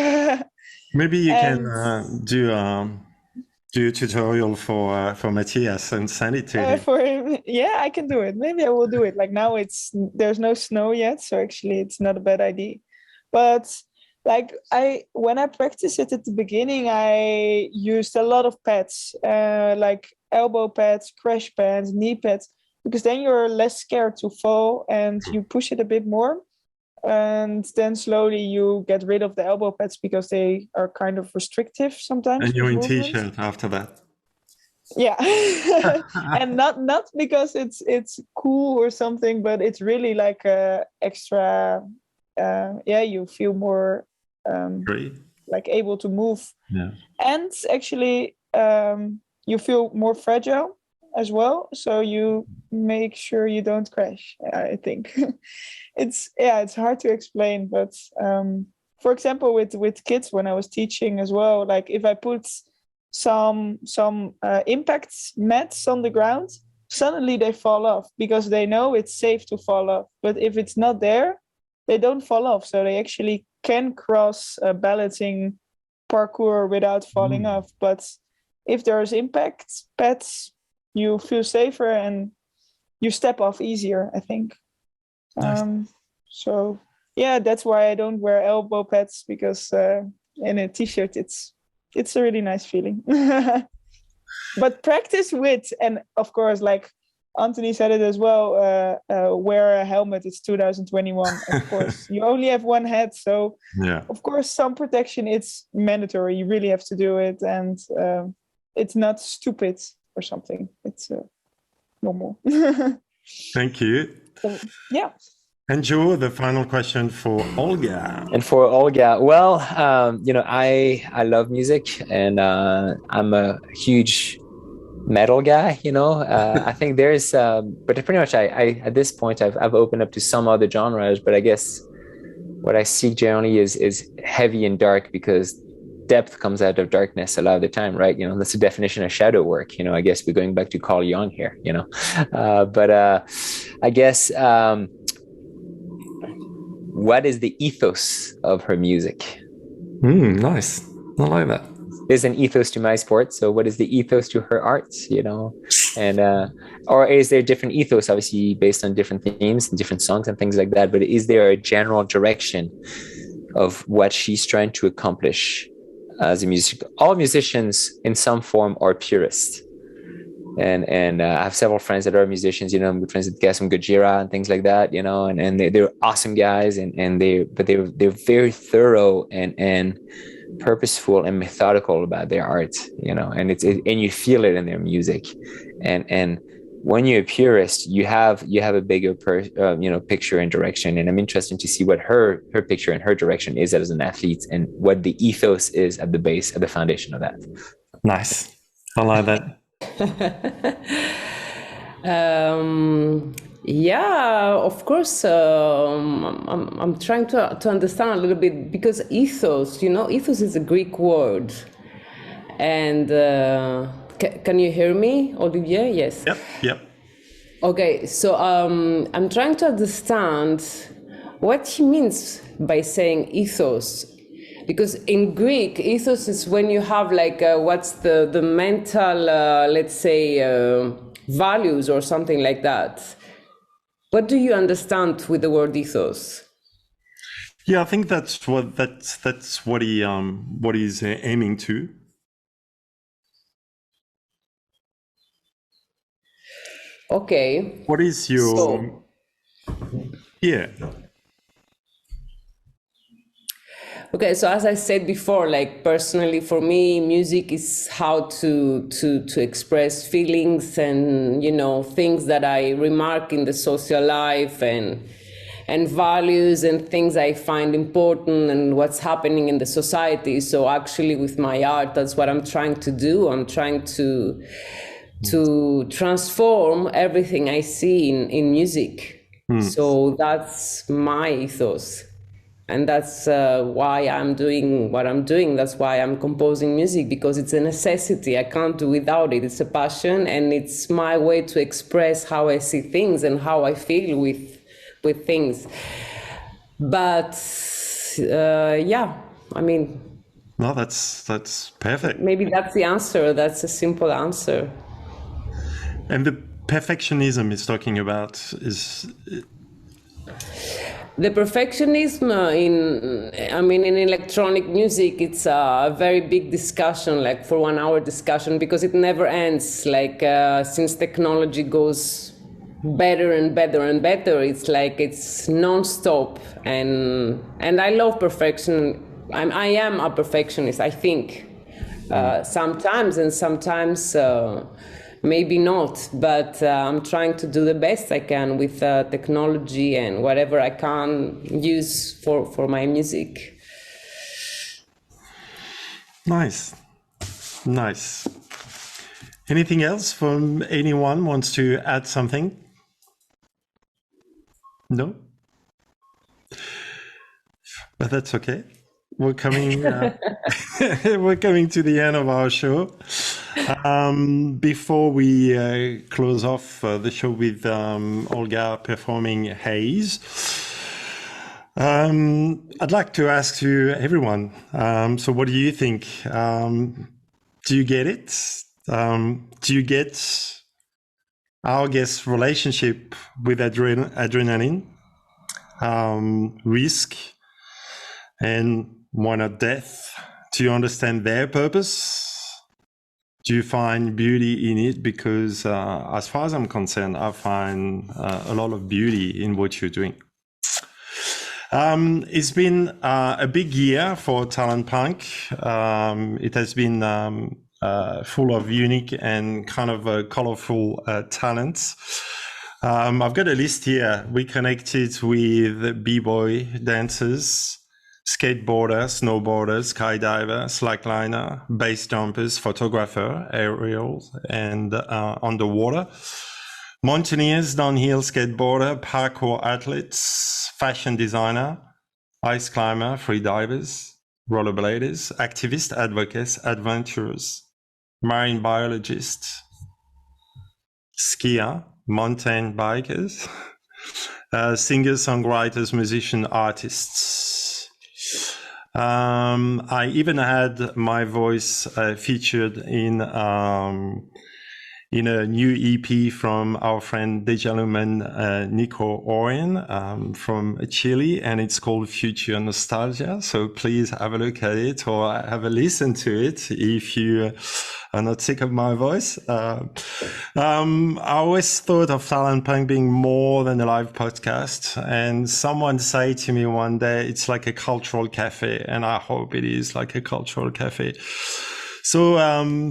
S3: Maybe you can do a tutorial for Matthias and send it to him.
S4: For him, yeah, I can do it. Maybe I will do it. Like now there's no snow yet, so actually it's not a bad idea. But like when I practiced it at the beginning, I used a lot of pads, like elbow pads, crash pads, knee pads, because then you're less scared to fall and you push it a bit more. And then slowly you get rid of the elbow pads because they are kind of restrictive sometimes.
S3: And you're in t-shirt after that.
S4: Yeah. And not because it's cool or something, but it's really like a extra, you feel more like able to move. Yeah. And actually you feel more fragile as well, so you make sure you don't crash. I think it's hard to explain, but for example with kids, when I was teaching as well, like if I put some impact mats on the ground, suddenly they fall off because they know it's safe to fall off. But if it's not there, they don't fall off, so they actually can cross a balancing parkour without falling off. But if there's impact pads, you feel safer and you step off easier, I think.
S3: Nice.
S4: So yeah, that's why I don't wear elbow pads, because in a t-shirt it's a really nice feeling. But practice with, and of course, like Antoni said it as well, wear a helmet. It's 2021. Of course, you only have one head, so
S3: Yeah.
S4: of course some protection it's mandatory. You really have to do it, and it's not stupid or something. It's normal.
S3: Thank you.
S4: So, yeah.
S3: And Joe, the final question for Olga.
S7: And for Olga, well, I love music, and I'm a huge metal guy. I think there's, but pretty much I at this point I've opened up to some other genres, but I guess what I seek generally is heavy and dark, because depth comes out of darkness a lot of the time, right? That's the definition of shadow work. I guess we're going back to Carl Jung here. But I guess. What is the ethos of her music?
S3: Nice. I like that.
S7: There's an ethos to my sport. So what is the ethos to her art, and or is there different ethos, obviously based on different themes and different songs and things like that, but is there a general direction of what she's trying to accomplish as a music? All musicians in some form are purists. And I have several friends that are musicians, I'm good friends with guys from Giraud and things like that, and they're awesome guys, and they're very thorough and purposeful and methodical about their art, and and you feel it in their music, and when you're a purist, you have a bigger picture and direction, and I'm interested to see what her picture and her direction is as an athlete, and what the ethos is at the base, at the foundation of that.
S3: Nice. I like that.
S6: Yeah, of course. I'm trying to understand a little bit, because ethos, ethos is a Greek word, and can you hear me, Olivier? Yes.
S3: Yep.
S6: Okay, so I'm trying to understand what he means by saying ethos. Because in Greek, ethos is when you have what's the mental, let's say, values or something like that. What do you understand with the word ethos?
S3: Yeah, I think that's what he's aiming to.
S6: Okay.
S3: What is your yeah?
S6: Okay, so as I said before, personally for me, music is how to express feelings and things that I remark in the social life, and values and things I find important, and what's happening in the society. So actually with my art, that's what I'm trying to do. I'm trying to transform everything I see in music. So that's my ethos. And that's why I'm doing what I'm doing. That's why I'm composing music, because it's a necessity. I can't do without it. It's a passion, and it's my way to express how I see things and how I feel with things. But yeah, I mean.
S3: No, that's perfect.
S6: Maybe that's the answer. That's a simple answer.
S3: And the perfectionism is talking about is.
S6: The perfectionism in electronic music, it's a very big discussion, for 1 hour discussion, because it never ends. Since technology goes better and better and better, it's non-stop. And I love perfection. I am a perfectionist, I think. Sometimes, and sometimes maybe not, but I'm trying to do the best I can with technology and whatever I can use for my music.
S3: Nice. Anything else from anyone wants to add something? No? But that's okay. We're coming we're coming to the end of our show. Before we close off the show with Olga performing Haze, I'd like to ask you, everyone, so what do you think? Do you get it? Do you get our guest's relationship with adrenaline, risk, and why not death? Do you understand their purpose? Do you find beauty in it? Because as far as I'm concerned, I find a lot of beauty in what you're doing. It's been a big year for Talent Punk. It has been full of unique and kind of colorful talents. I've got a list here. We connected with b-boy dancers, skateboarder, snowboarder, skydiver, slackliner, base jumpers, photographer, aerial and underwater, mountaineers, downhill skateboarder, parkour athletes, fashion designer, ice climber, free divers, rollerbladers, activists, advocates, adventurers, marine biologists, skier, mountain bikers, singers, songwriters, musicians, artists. I even had my voice featured in a new EP from our friend Dejaluman Nico Orion from Chile, and it's called Future Nostalgia. So please have a look at it or have a listen to it if you are not sick of my voice. I always thought of Talent Punk being more than a live podcast, and someone said to me one day, it's like a cultural cafe, and I hope it is like a cultural cafe. So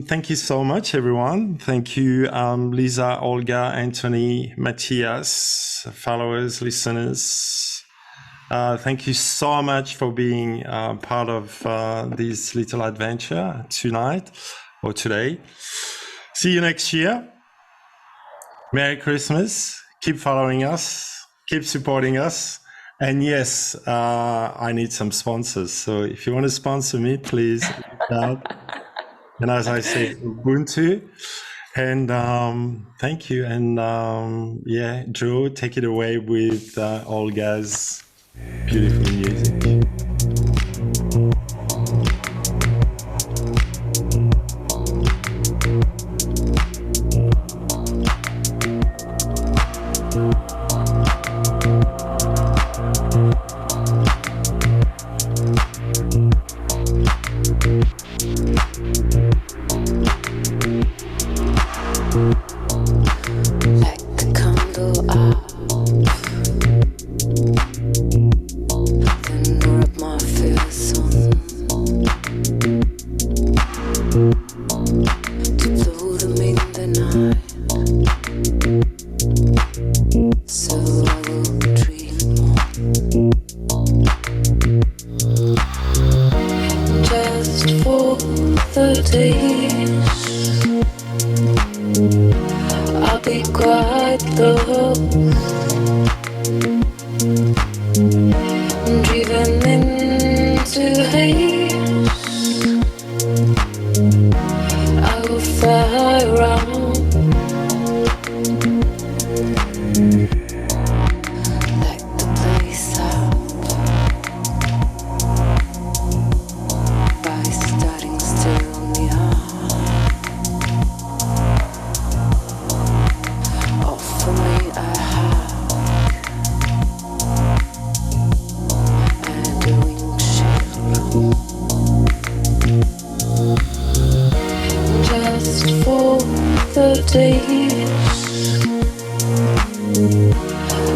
S3: thank you so much, everyone. Thank you, Lisa, Olga, Antoni, Matthias, followers, listeners. Thank you so much for being part of this little adventure tonight or today. See you next year. Merry Christmas. Keep following us. Keep supporting us. And yes, I need some sponsors. So if you want to sponsor me, please reach out. And as I say, Ubuntu. And thank you. And yeah, Joe, take it away with Olga's beautiful music.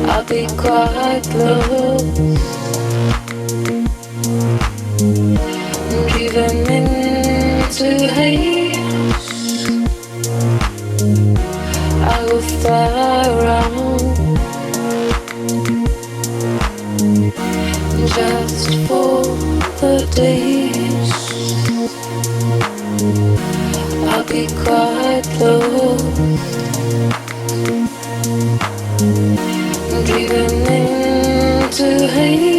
S1: I'll be quite close, driven into haze. I will fly around just for the days. I'll be quite close, driven into haze.